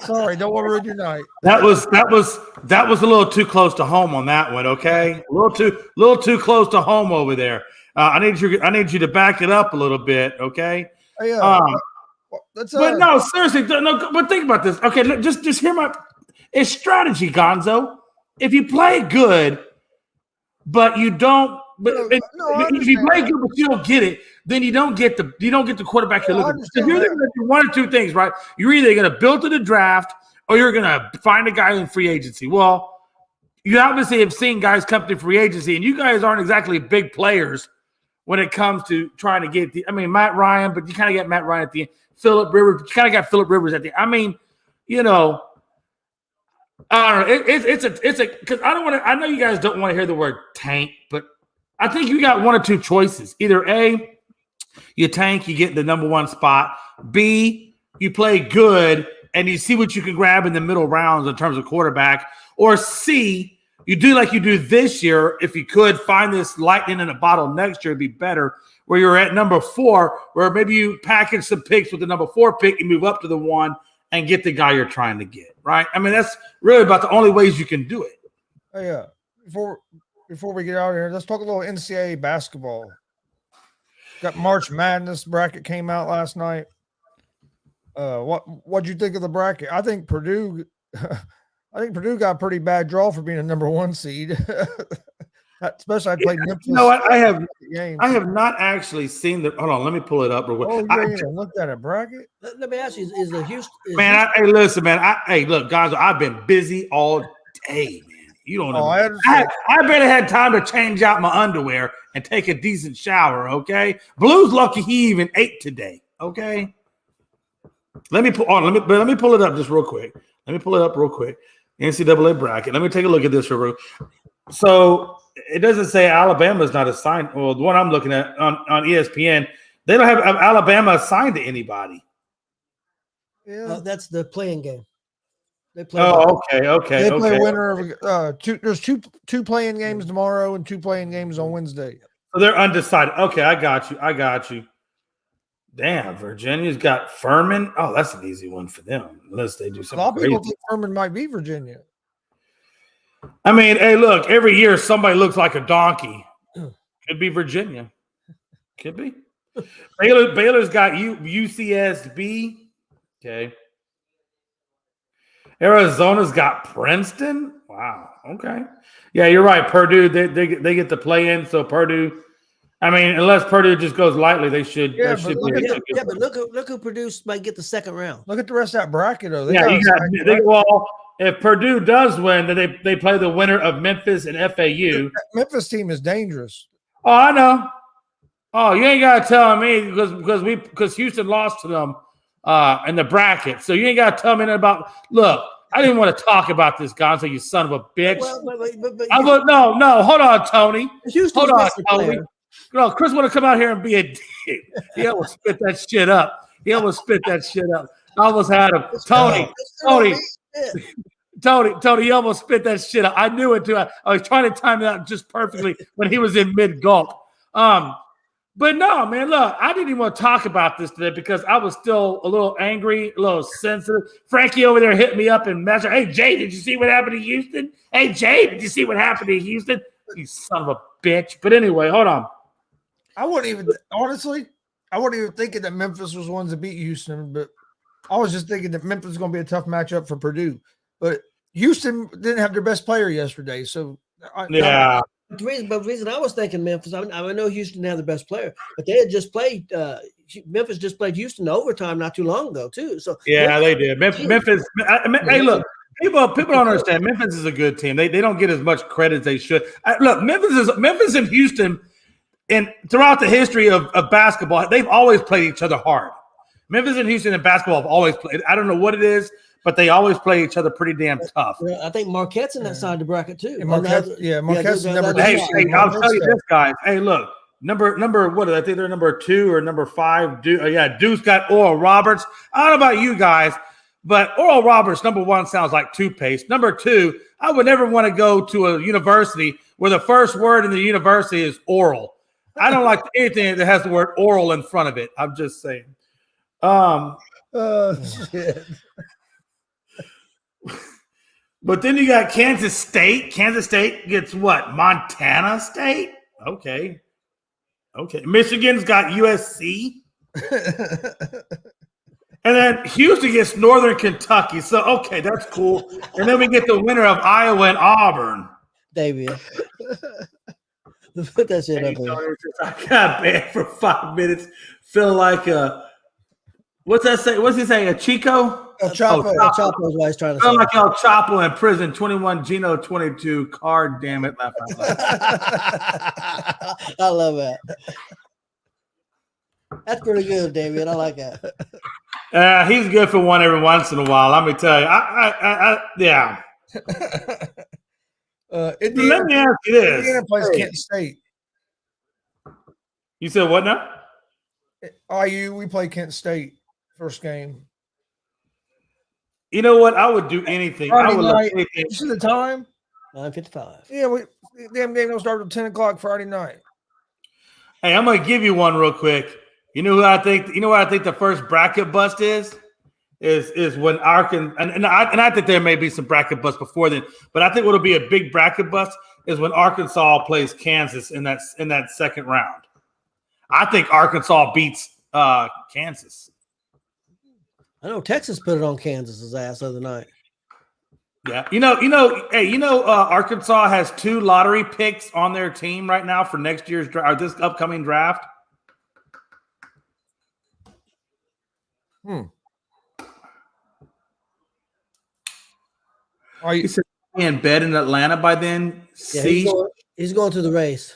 Sorry, don't want to ruin your night. That was a little too close to home on that one, okay? A little too close to home over there. I need you to back it up a little bit, okay? Yeah. But no, seriously, no. But think about this. Okay, just hear it's strategy, Gonzo. If you play good, but you don't. If you play good but you don't get it, then you don't get the quarterback you're looking for. You're going to do one or two things, right? You're either going to build to the draft or you're going to find a guy in free agency. Well, you obviously have seen guys come to free agency, and you guys aren't exactly big players when it comes to trying to get Matt Ryan, but you kind of get Matt Ryan at the end. Phillip Rivers, but you kind of got Phillip Rivers at the end. I mean, I don't know. It's because I know you guys don't want to hear the word tank, but I think you got one or two choices. Either A, you tank, you get the number one spot. B, you play good and you see what you can grab in the middle rounds in terms of quarterback. Or C, you do like you do this year. If you could find this lightning in a bottle next year, it'd be better. Where you're at number 4, where maybe you package some picks with the number 4 pick, you move up to the 1 and get the guy you're trying to get, right? I mean, that's really about the only ways you can do it. Oh, yeah. Before we get out of here, let's talk a little NCAA basketball. Got March Madness bracket came out last night. What'd you think of the bracket? I think Purdue got a pretty bad draw for being a number 1 seed. Especially I played Memphis. You know what? I have not actually seen the. Hold on, let me pull it up real quick. Oh, yeah, looked at a bracket. Let me ask you: is the Houston? Hey, listen, man. Look, guys, I've been busy all day, man. You don't know. I barely had time to change out my underwear and take a decent shower. Okay, Blue's lucky he even ate today. Okay. Let me pull it up just real quick. NCAA bracket. Let me take a look at this real quick. So it doesn't say Alabama's not assigned. Well, the one I'm looking at on ESPN, they don't have Alabama assigned to anybody. Yeah, that's the playing game. They play. Okay. They play winner of There's two playing games tomorrow and 2 playing games on Wednesday. So they're undecided. Okay, I got you. Damn, Virginia's got Furman. Oh, that's an easy one for them, unless they do something. A lot of people think Furman might be Virginia. I mean, hey, look, every year somebody looks like a donkey. Could be Virginia. Could be. Baylor's got UCSB. Okay. Arizona's got Princeton. Wow. Okay. Yeah, you're right. Purdue, they get the play in. So Purdue, I mean, unless Purdue just goes lightly, they should. Yeah, That but should look be at but look who Purdue might get the second round. Look at the rest of that bracket, though. Well, if Purdue does win, then they play the winner of Memphis and FAU. That Memphis team is dangerous. Oh, I know. Oh, you ain't gotta tell me because Houston lost to them in the bracket. So you ain't gotta tell me nothing about. Look, I didn't want to talk about this, Gonzo, you son of a bitch. Well, no, hold on, Tony. Houston's Hold on, best Tony. player. No, Chris want to come out here and be a dick. He almost spit that shit up. I almost had him. Tony, you almost spit that shit up. I knew it too. I was trying to time it out just perfectly when he was in mid-gulp. But no, man, look, I didn't even want to talk about this today because I was still a little angry, a little sensitive. Frankie over there hit me up and messaged, hey, Jay, did you see what happened to Houston? Hey, Jay, did you see what happened to Houston? You son of a bitch. But anyway, hold on. I wasn't even thinking that Memphis was ones to beat Houston, but I was just thinking that Memphis is going to be a tough matchup for Purdue. But Houston didn't have their best player yesterday, so the reason I was thinking Memphis, I know Houston didn't have the best player, but they had just played. Memphis just played Houston in overtime not too long ago too. So yeah, they did. Memphis. Hey, look. People don't understand. Memphis is a good team. They don't get as much credit as they should. Look, Memphis and Houston. And throughout the history of basketball, they've always played each other hard. Memphis and Houston in basketball have always played. I don't know what it is, but they always play each other pretty damn tough. Yeah, I think Marquette's in that side of the bracket too. Marquette's number 2. Hey, I'll tell you this, guys. Hey, look, number what? I think they're number 2 or number 5. Duke's got Oral Roberts. I don't know about you guys, but Oral Roberts, number 1, sounds like toothpaste. Number 2, I would never want to go to a university where the first word in the university is oral. I don't like anything that has the word oral in front of it. I'm just saying. Shit. But then you got Kansas State. Kansas State gets what? Montana State? Okay. Michigan's got USC. And then Houston gets Northern Kentucky. So, okay, that's cool. And then we get the winner of Iowa and Auburn. David. Put that shit up there. I got banned for 5 minutes. Feel like what's that say? What's he saying? A Chico? El Chapo. El Chapo is what he's trying to say. Feel like El Chapo in prison. 21 Gino 22. Card, damn it. I love that. That's pretty good, David. I like that. He's good for one every once in a while. Let me tell you. Yeah. Let me ask you this. Indiana plays Kent State. You said what now? We play Kent State first game. You know what? I would do anything. I would love anything. You see the time? 9:55. Yeah, damn game don't start till 10:00 Friday night. Hey, I'm gonna give you one real quick. You know who I think? You know what I think the first bracket bust is? Is when Arkansas and I think there may be some bracket busts before then, but I think what'll be a big bracket bust is when Arkansas plays Kansas in that second round. I think Arkansas beats Kansas. I know Texas put it on Kansas's ass the other night. Yeah, Arkansas has 2 lottery picks on their team right now for next year's or this upcoming draft. Are you in bed in Atlanta by then? Yeah, he's going to the race.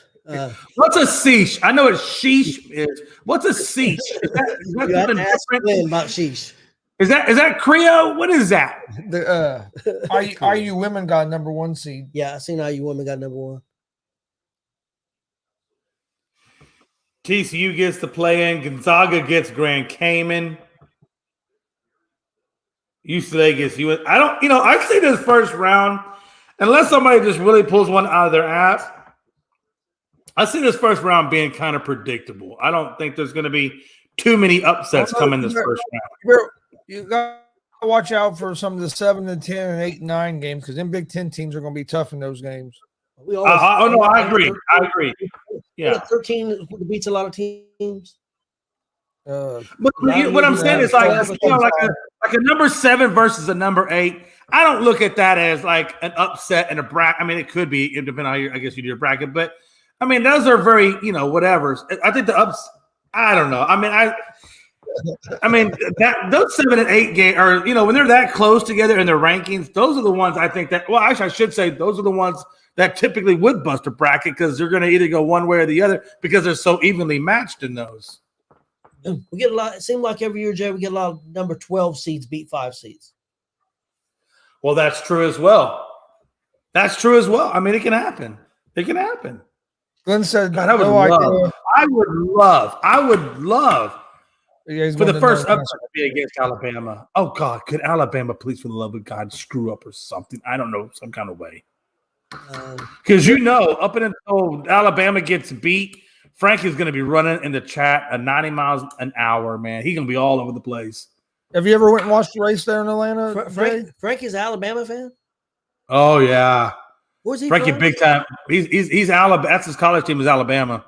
What's a sheesh? I know what sheesh is. What's a sheesh? Is that something different? About sheesh. Is that Creole? What is that? IU women got number 1 seed. Yeah, I seen IU women got number 1. TCU gets the play in. Gonzaga gets Grand Cayman. UCLA gets US. I see this first round, unless somebody just really pulls one out of their ass, I see this first round being kind of predictable. I don't think there's going to be too many upsets coming this first round. You got to watch out for some of the 7 and 10 and 8 and 9 games because them Big Ten teams are going to be tough in those games. I agree. Yeah, 13 beats a lot of teams. But what I'm saying is like a number 7 versus a number 8. I don't look at that as like an upset and a bracket. I mean, it could be, depending on how I guess you do your bracket, but I mean, those are very, whatever. I think the ups. I don't know. I mean that those 7 and 8 games are, when they're that close together in their rankings, those are the ones I think that. Well, actually, I should say those are the ones that typically would bust a bracket because they're going to either go one way or the other because they're so evenly matched in those. We get a lot. It seems like every year, Jay, we get a lot of number 12 seeds beat 5 seeds. Well, that's true as well. I mean, it can happen. It can happen. Glenn said, God, I would love for the first upset to be against Alabama. Oh, God, could Alabama, please, for the love of God, screw up or something? I don't know, some kind of way. Because up until Alabama gets beat, Frankie's going to be running in the chat at 90 miles an hour, man. He's going to be all over the place. Have you ever went and watched the race there in Atlanta? Frankie's an Alabama fan? Oh, yeah. Where's he Frankie, from? big time. He's Alabama. That's his college team is Alabama.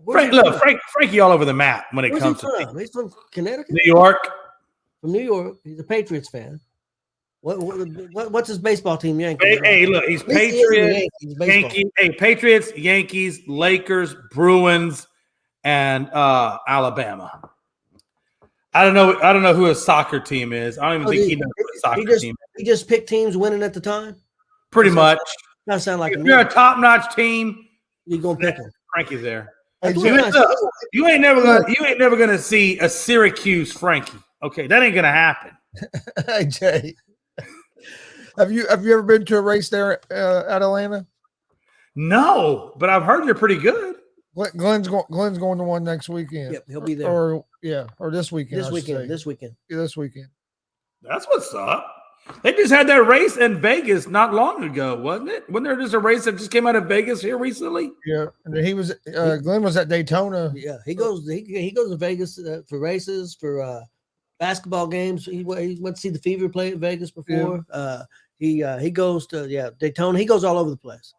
Frankie all over the map when it comes to. He's from Connecticut, New York. From New York, he's a Patriots fan. What's his baseball team? Yankees. Hey, look, he's Patriots, Yankees. Hey, Patriots, Yankees, Lakers, Bruins, and Alabama. I don't know who his soccer team is. I don't even think he knows what his soccer team is. He just picked teams winning at the time. Pretty much. That sound like if you're a top-notch team, you're gonna pick him. Frankie's there. You ain't never gonna see a Syracuse Frankie. Okay, that ain't gonna happen. Hey Jay, have you ever been to a race there at Atlanta? No, but I've heard they're pretty good. Glenn's going to one next weekend. Yep, he'll be there. Or this weekend. This weekend. Yeah, this weekend. That's what's up. They just had that race in Vegas not long ago, wasn't it? Wasn't there just a race that just came out of Vegas here recently? Yeah, and he was. Glenn was at Daytona. Yeah, he goes to Vegas for races, for basketball games. He went to see the Fever play at Vegas before. Yeah. He goes to Daytona. He goes all over the place.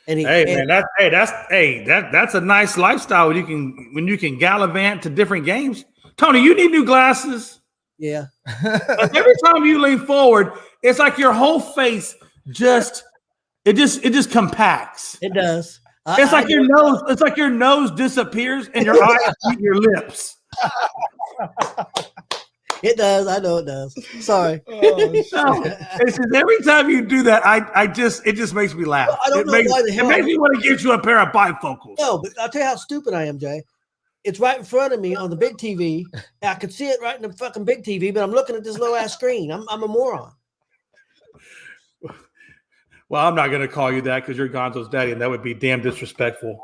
And that's a nice lifestyle when you can gallivant to different games. Tony, you need new glasses. Yeah. Every time you lean forward, it's like your whole face just compacts. It does. It's like your nose disappears and your eyes meet your lips. It does. I know it does. Sorry. It's just every time you do that, it just makes me laugh. Well, I don't know why the hell. It makes me want to get you a pair of bifocals. No, but I'll tell you how stupid I am, Jay. It's right in front of me on the big TV. I could see it right in the fucking big TV, but I'm looking at this little ass screen. I'm a moron. Well, I'm not going to call you that because you're Gonzo's daddy, and that would be damn disrespectful.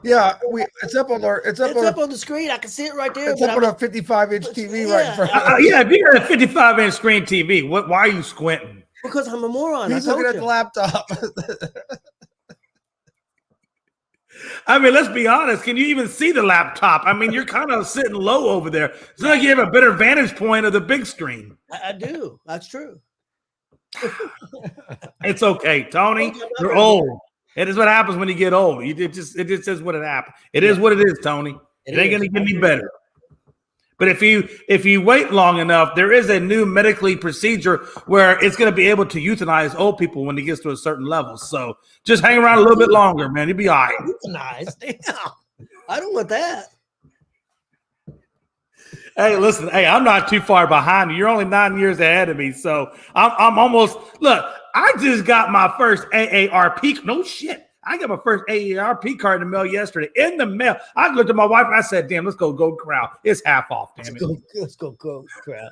Yeah, it's up on the screen. I can see it right there. It's up on a 55-inch TV right in front. If you got a 55-inch screen TV, why are you squinting? Because I'm a moron. He's looking at the laptop. I mean, let's be honest. Can you even see the laptop? I mean, you're kind of sitting low over there. It's like you have a better vantage point of the big screen. I do. That's true. It's okay, Tony. You're old. It is what happens when you get old. It just is what it happened. It is what it is, Tony. It ain't gonna get any better. But if you wait long enough, there is a new medically procedure where it's going to be able to euthanize old people when it gets to a certain level. So just hang around a little bit longer, man. You'll be all right. Euthanize? Damn. I don't want that. Hey, listen. Hey, I'm not too far behind you. You're only 9 years ahead of me. So I'm almost – look, I just got my first AARP – no shit. I got my first AARP card in the mail yesterday. In the mail. I looked at my wife and I said, damn, let's go Gold Corral. It's half off, damn it. Let's go Gold Corral.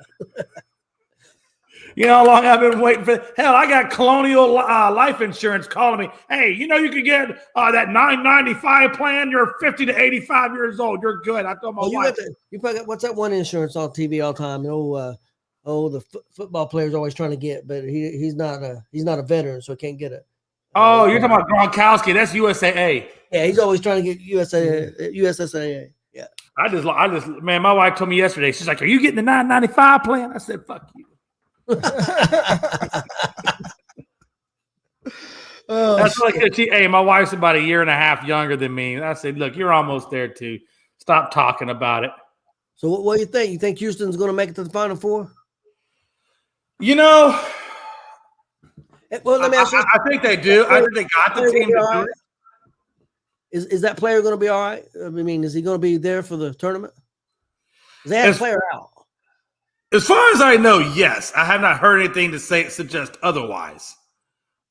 You know how long I've been waiting for? Hell, I got Colonial Life Insurance calling me. Hey, you can get that $9.95 plan. You're 50 to 85 years old. You're good. I told my wife. You probably got, what's that one insurance on TV all the time? The football player's always trying to get, but he's not a veteran, so he can't get it. Oh, you're talking about Gronkowski. That's USAA. Yeah, he's always trying to get USSAA. Yeah. I just, man, my wife told me yesterday, she's like, are you getting the $9.95 plan? I said, fuck you. That's like, hey, my wife's about a year and a half younger than me. And I said, look, you're almost there too. Stop talking about it. So what do you think? You think Houston's going to make it to the Final Four? You know, Well, let me ask you. I think they do. I think they got the team to do it. Is that player going to be all right? I mean, is he going to be there for the tournament? They have a player out. As far as I know, yes. I have not heard anything to suggest otherwise.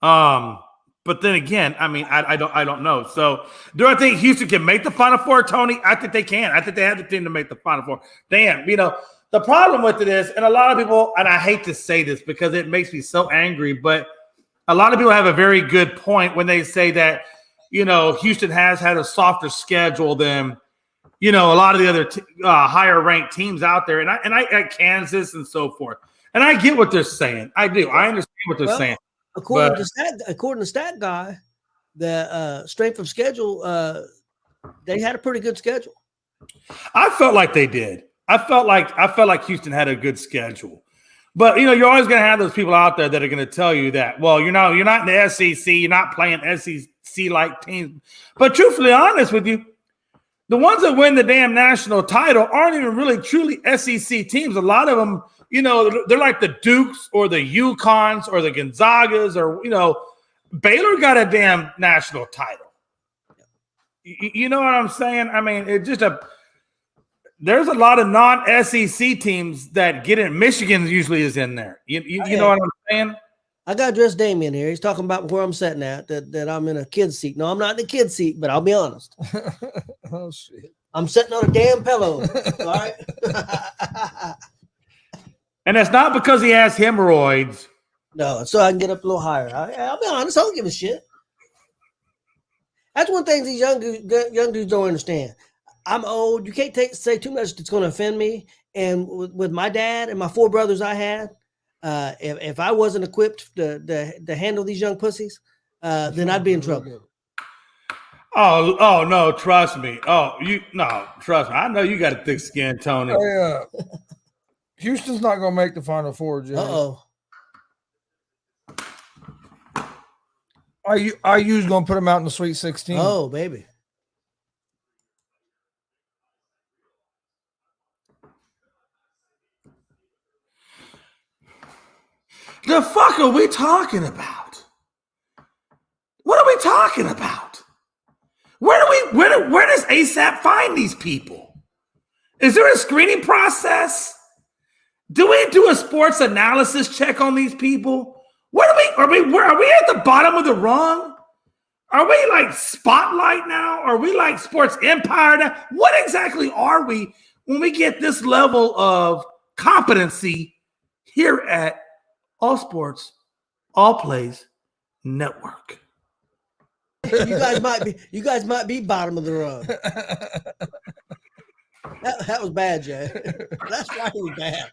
But then again, I mean, I don't know. So, do I think Houston can make the Final Four, Tony? I think they can. I think they have the team to make the Final Four. Damn, the problem with it is, and a lot of people, and I hate to say this because it makes me so angry, but a lot of people have a very good point when they say that, Houston has had a softer schedule than, a lot of the other higher ranked teams out there, and I Kansas and so forth. And I get what they're saying. I do. I understand what they're saying. According to Stat Guy, the strength of schedule, they had a pretty good schedule. I felt like they did. I felt like Houston had a good schedule. But you're always going to have those people out there that are going to tell you that, well, you're not in the SEC, you're not playing SEC like teams. But truthfully honest with you, the ones that win the damn national title aren't even really truly SEC teams. A lot of them, they're like the Dukes or the UConns or the Gonzagas or, Baylor got a damn national title. You know what I'm saying? I mean, there's a lot of non-SEC teams that get in. Michigan usually is in there. You know what I'm saying? I got to address Damien here. He's talking about where I'm sitting at, that I'm in a kid's seat. No, I'm not in the kid's seat, but I'll be honest. Oh, shit. I'm sitting on a damn pillow. All right. And it's not because he has hemorrhoids. No, so I can get up a little higher. I'll be honest. I don't give a shit. That's one thing these young dudes don't understand. I'm old. You can't say too much that's going to offend me. And with my dad and my 4 brothers I had, if I wasn't equipped to handle these young pussies, then I'd be in trouble. Oh no, trust me. Trust me. I know you got a thick skin, Tony. Houston's not going to make the Final Four, Jay. Uh-oh. IU's going to put them out in the Sweet 16. Oh, baby. The fuck are we talking about? What are we talking about? Where does ASAP find these people? Is there a screening process? Do we do a sports analysis check on these people? Are we at the bottom of the rung? Are we like Spotlight now? Are we like Sports Empire now? What exactly are we when we get this level of competency here at All Sports, All Plays Network? You guys might be bottom of the rung. That was bad, Jay. That's why it was bad.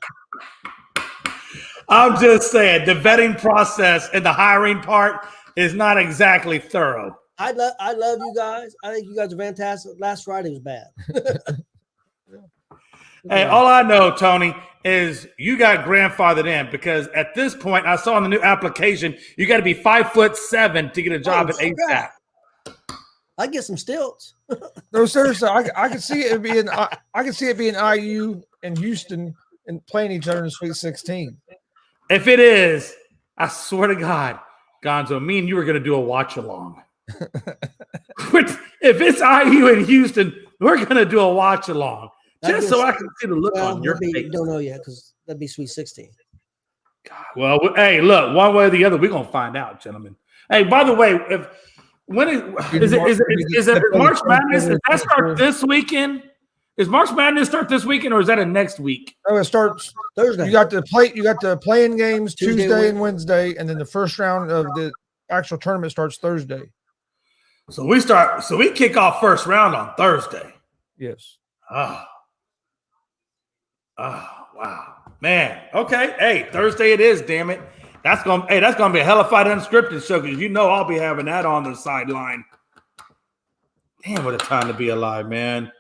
I'm just saying the vetting process and the hiring part is not exactly thorough. I love you guys. I think you guys are fantastic. Last Friday was bad. Hey, all I know, Tony, is you got grandfathered in because at this point, I saw in the new application, you got to be 5'7" to get a job at ASAP. I get some stilts. No, seriously, I could see it being IU and Houston and playing each other in the Sweet 16. If it is, I swear to God, Gonzo, me and you are going to do a watch along. If it's IU and Houston, we're going to do a watch along just so I can see the look on your face. Don't know yet because that'd be Sweet 16. God, well, hey, look, one way or the other, we're going to find out, gentlemen. Hey, by the way, is it March Madness? Does that start this weekend? Is March Madness start this weekend, or is that a next week? Oh, it starts Thursday. You got the playing games Tuesday and Wednesday, and then the first round of the actual tournament starts Thursday. So we kick off first round on Thursday. Yes. Oh, wow, man. Okay, hey, Thursday it is. Damn it. That's gonna be a hellified unscripted show because I'll be having that on the sideline. Damn, what a time to be alive, man.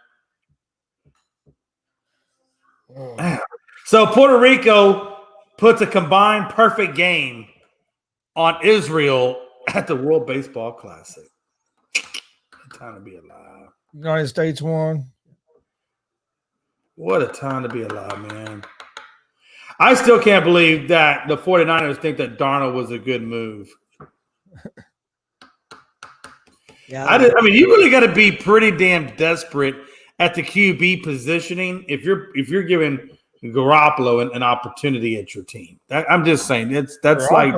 Oh. So Puerto Rico puts a combined perfect game on Israel at the World Baseball Classic. What a time to be alive. United States won. What a time to be alive, man. I still can't believe that the 49ers think that Darnold was a good move. Yeah, I mean, you really got to be pretty damn desperate at the QB positioning if you're giving Garoppolo an opportunity at your team. I'm just saying that's like,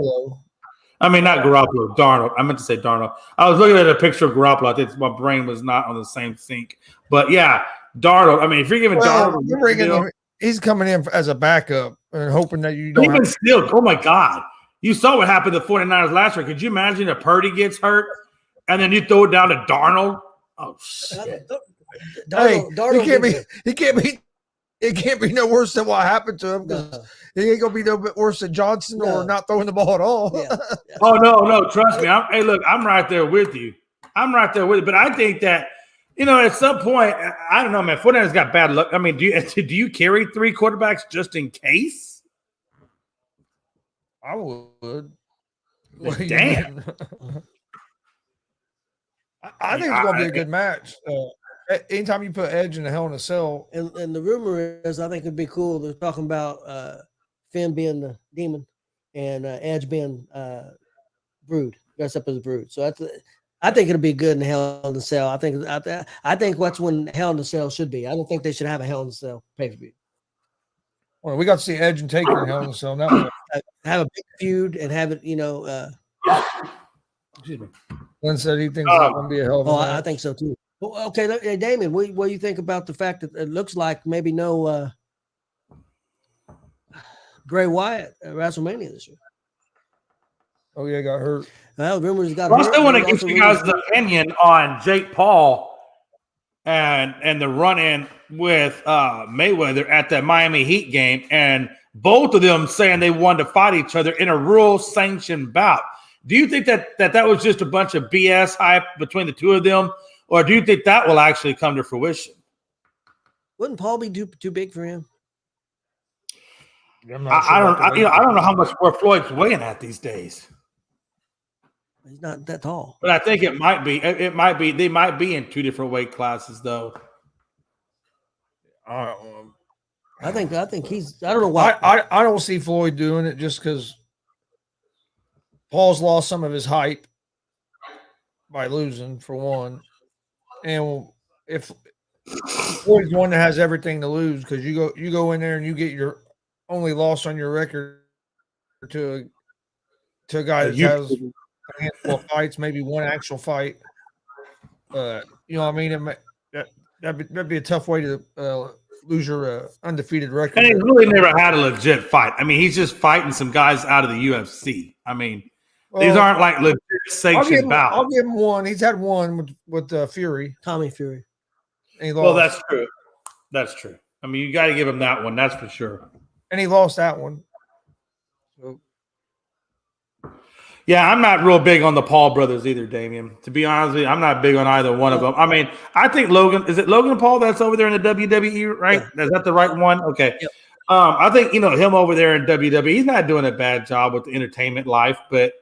I mean, not Garoppolo, Darnold. I meant to say Darnold. I was looking at a picture of Garoppolo. I think my brain was not on the same sync. But yeah, Darnold. I mean, if you're giving Darnold, he's coming in as a backup and hoping that you don't. Even still, oh my God, you saw what happened to the 49ers last year. Could you imagine if Purdy gets hurt and then you throw it down to Darnold? Oh shit! Darnold, it can't be no worse than what happened to him because he ain't gonna be no bit worse than Johnson or not throwing the ball at all. Yeah. Oh no, trust me. Hey, look, I'm right there with you. I'm right there with you. But I think that, you know, at some point, I don't know, man. 49ers got bad luck. I mean, do you carry 3 quarterbacks just in case? I would. Damn. I think it's going to be a good match. Anytime you put Edge in the Hell in a Cell. And the rumor is, I think it'd be cool. They're talking about Finn being the demon and Edge being Brood, dressed up as Brood. So I think it'll be good in Hell in a Cell. I think that's when Hell in a Cell should be. I don't think they should have a Hell in a Cell pay-per-view. Well, we got to see Edge and Taker in Hell in a Cell. Now have a big feud and have it, you know. Excuse me. Glenn said he thinks it's going to be a hell of a match. I think so too. Well, okay, hey, Damon, what do you think about the fact that it looks like maybe no Bray Wyatt at WrestleMania this year? Oh yeah, got hurt. Well, rumors got hurt. I still want to get you guys' opinion on Jake Paul and the run-in with Mayweather at that Miami Heat game, and both of them saying they wanted to fight each other in a rule-sanctioned bout. Do you think that was just a bunch of BS hype between the two of them, or do you think that will actually come to fruition? Wouldn't Paul be too big for him? I don't know how much more Floyd's weighing at these days. He's not that tall. But I think it might be. It might be. They might be in 2 different weight classes, though. I think he's. I don't know why. I don't see Floyd doing it just because Paul's lost some of his hype by losing, for one. And if Floyd's one that has everything to lose, because you go in there and you get your only loss on your record to a guy that has a handful of fights, maybe one actual fight. You know what I mean? That'd be a tough way to lose your undefeated record. And he's really never had a legit fight. I mean, he's just fighting some guys out of the UFC. I mean, these aren't like legit sanctioned bouts. I'll give him one. He's had one with Fury. Tommy Fury. And he lost. Well, that's true. That's true. I mean, you got to give him that one. That's for sure. And he lost that one. So. Yeah, I'm not real big on the Paul brothers either, Damian. To be honest with you, I'm not big on either one of them. I mean, I think is it Logan Paul that's over there in the WWE, right? Yeah. Is that the right one? Okay. Yep. I think, him over there in WWE, he's not doing a bad job with the entertainment life, but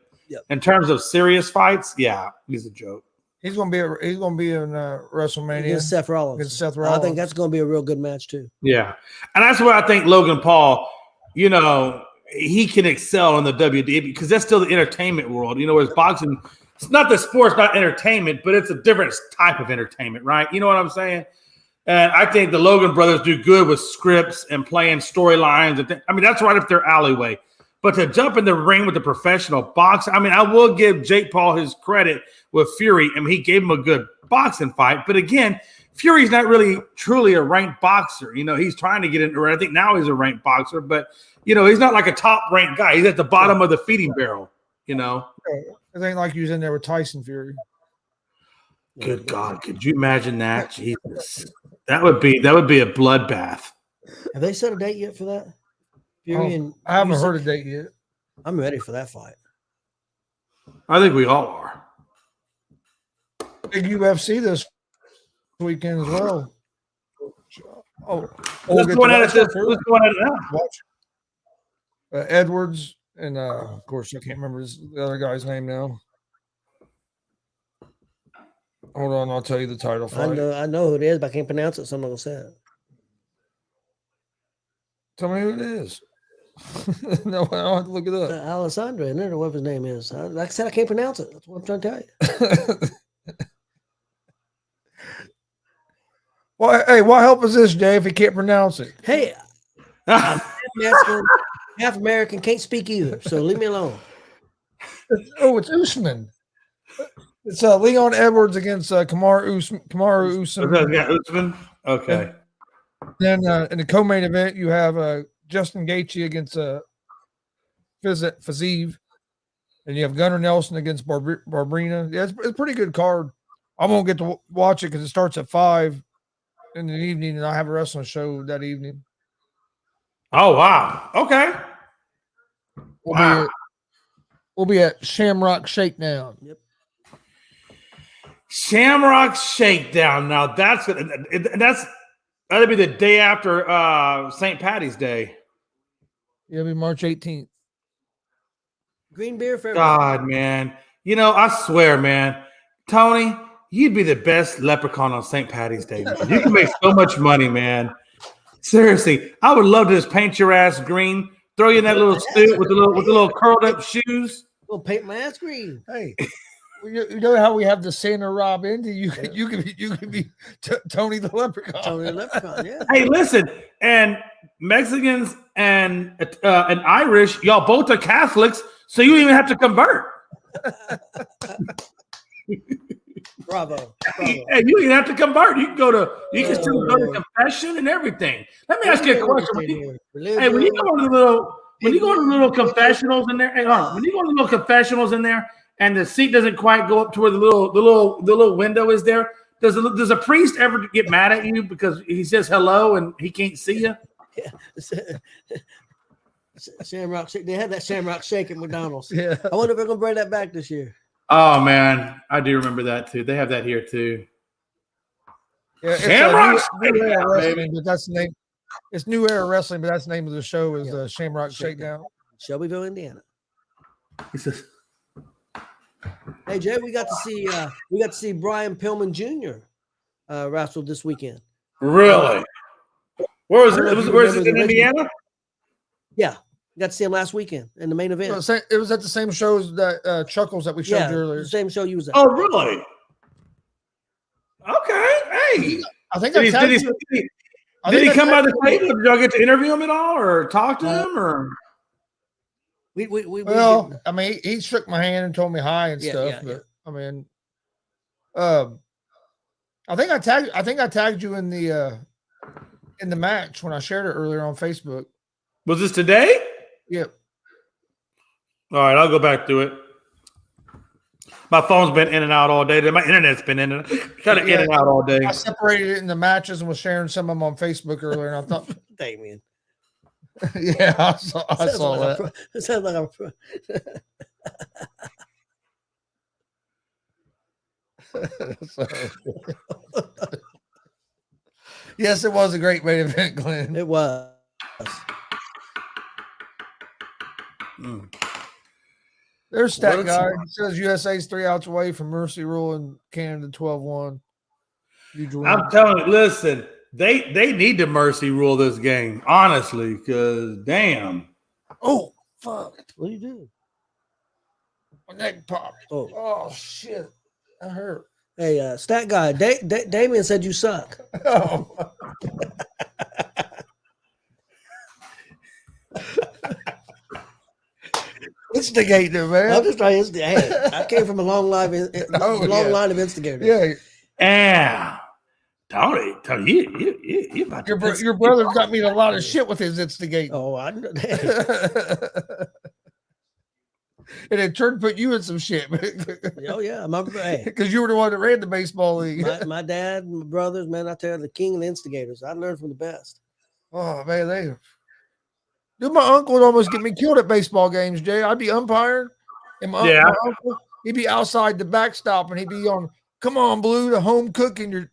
in terms of serious fights, yeah, he's a joke. He's gonna be in WrestleMania against Seth Rollins. I think that's gonna be a real good match too. Yeah, and that's where I think Logan Paul, he can excel in the WWE because that's still the entertainment world. Whereas boxing, it's not that sport's not entertainment, but it's a different type of entertainment, right? You know what I'm saying? And I think the Logan brothers do good with scripts and playing storylines. I mean, that's right up their alleyway. But to jump in the ring with a professional boxer, I mean, I will give Jake Paul his credit with Fury. I mean, he gave him a good boxing fight. But again, Fury's not really truly a ranked boxer. He's trying to get into it. I think now he's a ranked boxer, but, he's not like a top-ranked guy. He's at the bottom of the feeding barrel, It ain't like he was in there with Tyson Fury. Good God, could you imagine that? Jesus. That would be a bloodbath. Have they set a date yet for that? I haven't heard a date yet. I'm ready for that fight. I think we all are. Big UFC this weekend as well. Let's go at it now. Edwards and of course I can't remember the other guy's name now. Hold on, I'll tell you the title fight. I know who it is, but I can't pronounce it, so I'm not gonna say it. Tell me who it is. No, I don't have to look it up. Alessandro, and then whatever his name is. Like I said, I can't pronounce it. That's what I'm trying to tell you. Well, hey, what help is this, Jay, if he can't pronounce it? Hey, I'm Mexican, half American, can't speak either. So leave me alone. It's Usman. It's Leon Edwards against Kamaru Usman. Yeah, Usman. Okay. Then in the co-main event, you have Justin Gaethje against Fiziev, and you have Gunnar Nelson against Barberena. Yeah, it's a pretty good card. I won't get to watch it because it starts at 5 in the evening, and I have a wrestling show that evening. Oh wow. Okay. We'll be at Shamrock Shakedown. Yep. Shamrock Shakedown. Now that'll be the day after St. Patty's Day. It'll be March 18th. Green beer for everybody. God, man. You know, I swear, man, Tony, you'd be the best leprechaun on St. Patty's Day. Man. You can make so much money, man. Seriously, I would love to just paint your ass green, throw you in that little suit with the little curled up shoes. We'll paint my ass green. Hey, you know how we have the Santa Rob Indy? You can be Tony the Leprechaun. Tony the Leprechaun, yeah. Hey, listen, and Mexicans and Irish, y'all both are Catholics, so you don't even have to convert. Bravo. Hey, you don't even have to convert. You can still go to confession and everything. Let me ask you a question. Hey, when you go to the little confessionals in there, when you go to the little confessionals in there, and the seat doesn't quite go up to where the little window is there, does a priest ever get mad at you because he says hello and he can't see you? Yeah. Shamrock Shake. They had that Shamrock Shake at McDonald's. Yeah. I wonder if they're gonna bring that back this year. Oh man, I do remember that too. They have that here too. Yeah, Shamrock New Era Shakedown, Wrestling, baby. but that's the name. It's New Era Wrestling, but that's the name of the show is Shamrock Shakedown. Shelbyville, Indiana. He says, Hey Jay, we got to see Brian Pillman Jr. Wrestle this weekend. really? Where was it? Where is it in Remember the Indiana? Yeah, got to see him last weekend in the main event. It was at the same shows that Chuckles that we showed you earlier. the same show you was at. Oh, really? Okay. Hey, I think did he come by the table? Did y'all get to interview him at all, or talk to him, or? Well, I mean, he shook my hand and told me hi and stuff. But I mean, I think I tagged you in the match when I shared it earlier on Facebook. Was this today? Yep. All right, I'll go back to it. My phone's been in and out all day. My internet's been in and out all day. I separated it in the matches and was sharing some of them on Facebook earlier, and I thought, Damien. yeah, I saw that. It sounds like Yes, it was a great main event, Glenn. It was. There's Stat Guy. It says USA's 3 outs away from Mercy Rule and Canada 12-1. I'm telling you, listen, they need to Mercy Rule this game, honestly, because damn. Oh, fuck. What do you do? My neck popped. Oh shit. That hurt. Hey, Stat Guy, Damien said you suck. Oh. Instigator, man. I'm just trying to hey, I came from a long line of instigators. Yeah. Tony, you about to your brother got me in a lot of shit with his instigating. Oh, I know. And it turned put you in some shit. Oh yeah, because you were the one that ran the baseball league. my dad and my brothers, man, I tell you, the king of the instigators. I learned from the best. Oh man, dude, my uncle would almost get me killed at baseball games, Jay. I'd be umpiring, and my uncle, he'd be outside the backstop, and he'd be on, "Come on, Blue, the home cooking."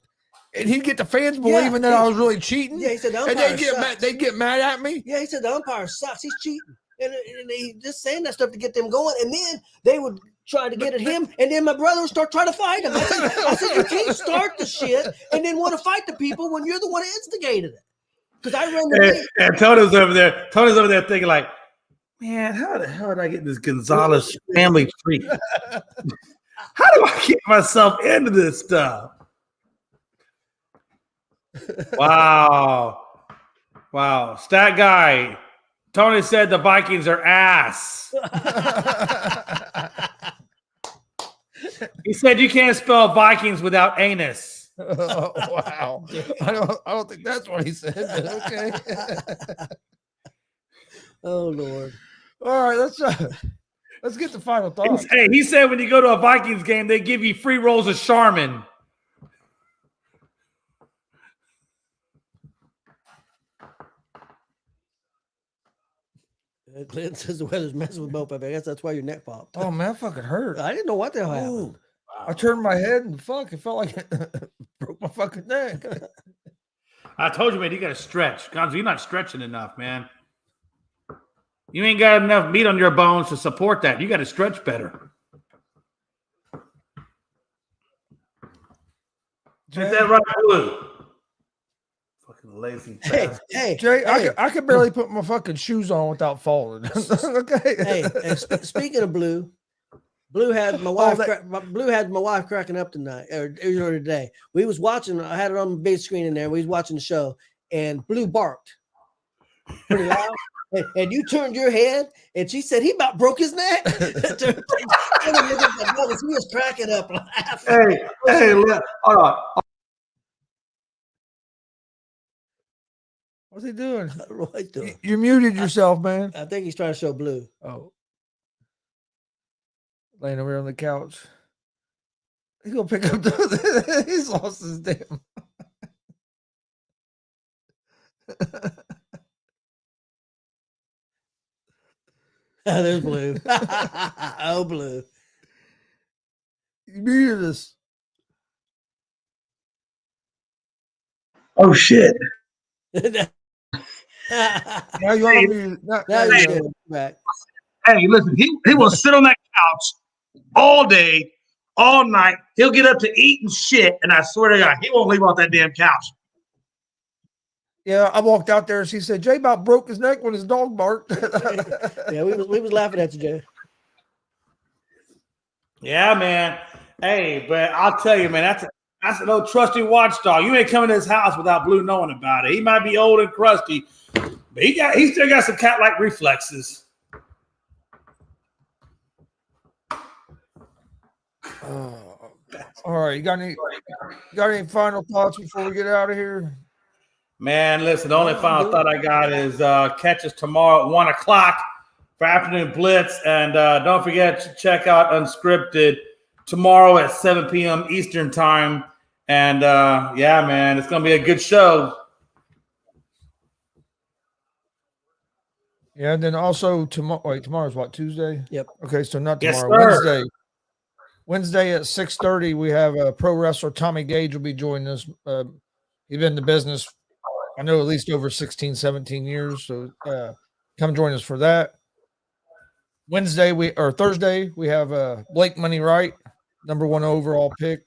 And he'd get the fans believing that I was really cheating. Yeah, he said the umpire and they'd get mad at me. Yeah, he said the umpire sucks. He's cheating. And he just saying that stuff to get them going. And then they would try to get at him. And then my brother would start trying to fight him. I said, you can't start the shit and then want to fight the people when you're the one who instigated it. Because I remember. And Tony's over there. Tony's over there thinking like, man, how the hell did I get this Gonzo'S family tree? How do I get myself into this stuff? Wow. Stat guy. Tony said the Vikings are ass. He said you can't spell Vikings without anus. Oh, wow. I don't think that's what he said, but okay. Oh Lord. All right, let's get the final thoughts. Hey, he said when you go to a Vikings game, they give you free rolls of Charmin. Clint says the weather's messing with both of you. I guess that's why your neck popped. Oh man, that fucking hurt. I didn't know what the hell happened. I turned my head and it felt like it broke my fucking neck. I told you, man, you got to stretch. Gonzo, you're not stretching enough, man. You ain't got enough meat on your bones to support that. You got to stretch better. Is that right, Blue? Fucking lazy. Hey, Jay, I could barely put my fucking shoes on without falling. Okay. Hey, speaking of Blue had my wife. Blue had my wife cracking up tonight or earlier today. We was watching. I had it on the big screen in there. We was watching the show, and Blue barked pretty loud. And you turned your head, and she said he about broke his neck. He was cracking up laughing. Hey, look, hold on. What's he doing? I don't know what he's doing. You muted yourself, man. I think he's trying to show Blue. Oh. Laying over on the couch. He's going to pick up he's lost his damn. There's Blue. Oh, Blue. You muted us. Oh, shit. Now you are muted. Now you're back. Hey, listen, he will sit on that couch all day, all night. He'll get up to eat and shit, and I swear to God, he won't leave off that damn couch. Yeah, I walked out there and she said, Jay about broke his neck when his dog barked. Yeah, we was laughing at you, Jay. Yeah, man. Hey, but I'll tell you, man, that's an old trusty watchdog. You ain't coming to his house without Blue knowing about it. He might be old and crusty, but he still got some cat-like reflexes. All right, you got any final thoughts before we get out of here? Man, listen, the only final thought I got is catch us tomorrow at 1 o'clock for Afternoon Blitz. And don't forget to check out Unscripted tomorrow at 7 p.m. Eastern Time. And, yeah, man, it's going to be a good show. Yeah, and then also tomorrow's what, Tuesday? Yep. Okay, so not Yes, tomorrow, sir. Wednesday. Wednesday at 6:30, we have a pro wrestler, Tommy Gage, will be joining us. He's been in the business, I know, at least over 16, 17 years. So come join us for that. Thursday, we have Blake Money Wright, #1 overall pick.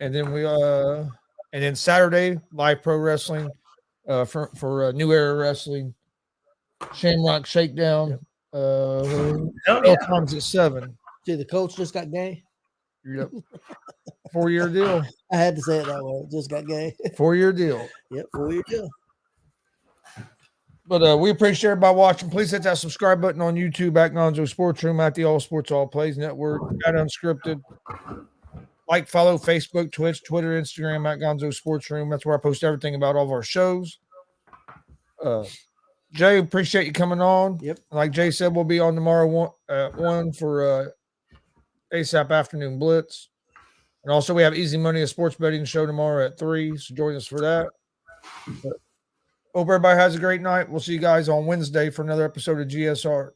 And then Saturday, live pro wrestling for New Era Wrestling, Shamrock Shakedown. Times at 7. See, the coach just got gay. Yep. 4-year deal. I had to say it that way. Just got gay. 4-year deal. Yep, 4-year deal. But we appreciate everybody watching. Please hit that subscribe button on YouTube at Gonzo'S Sports Room, at the All Sports All Plays Network, at Unscripted. Like, follow Facebook, Twitch, Twitter, Instagram at Gonzo'S Sports Room. That's where I post everything about all of our shows. Jay, appreciate you coming on. Yep. Like Jay said, we'll be on tomorrow 1 for ASAP Afternoon Blitz. And also we have Easy Money, a sports betting show tomorrow at 3. So join us for that. But hope everybody has a great night. We'll see you guys on Wednesday for another episode of G.S.R.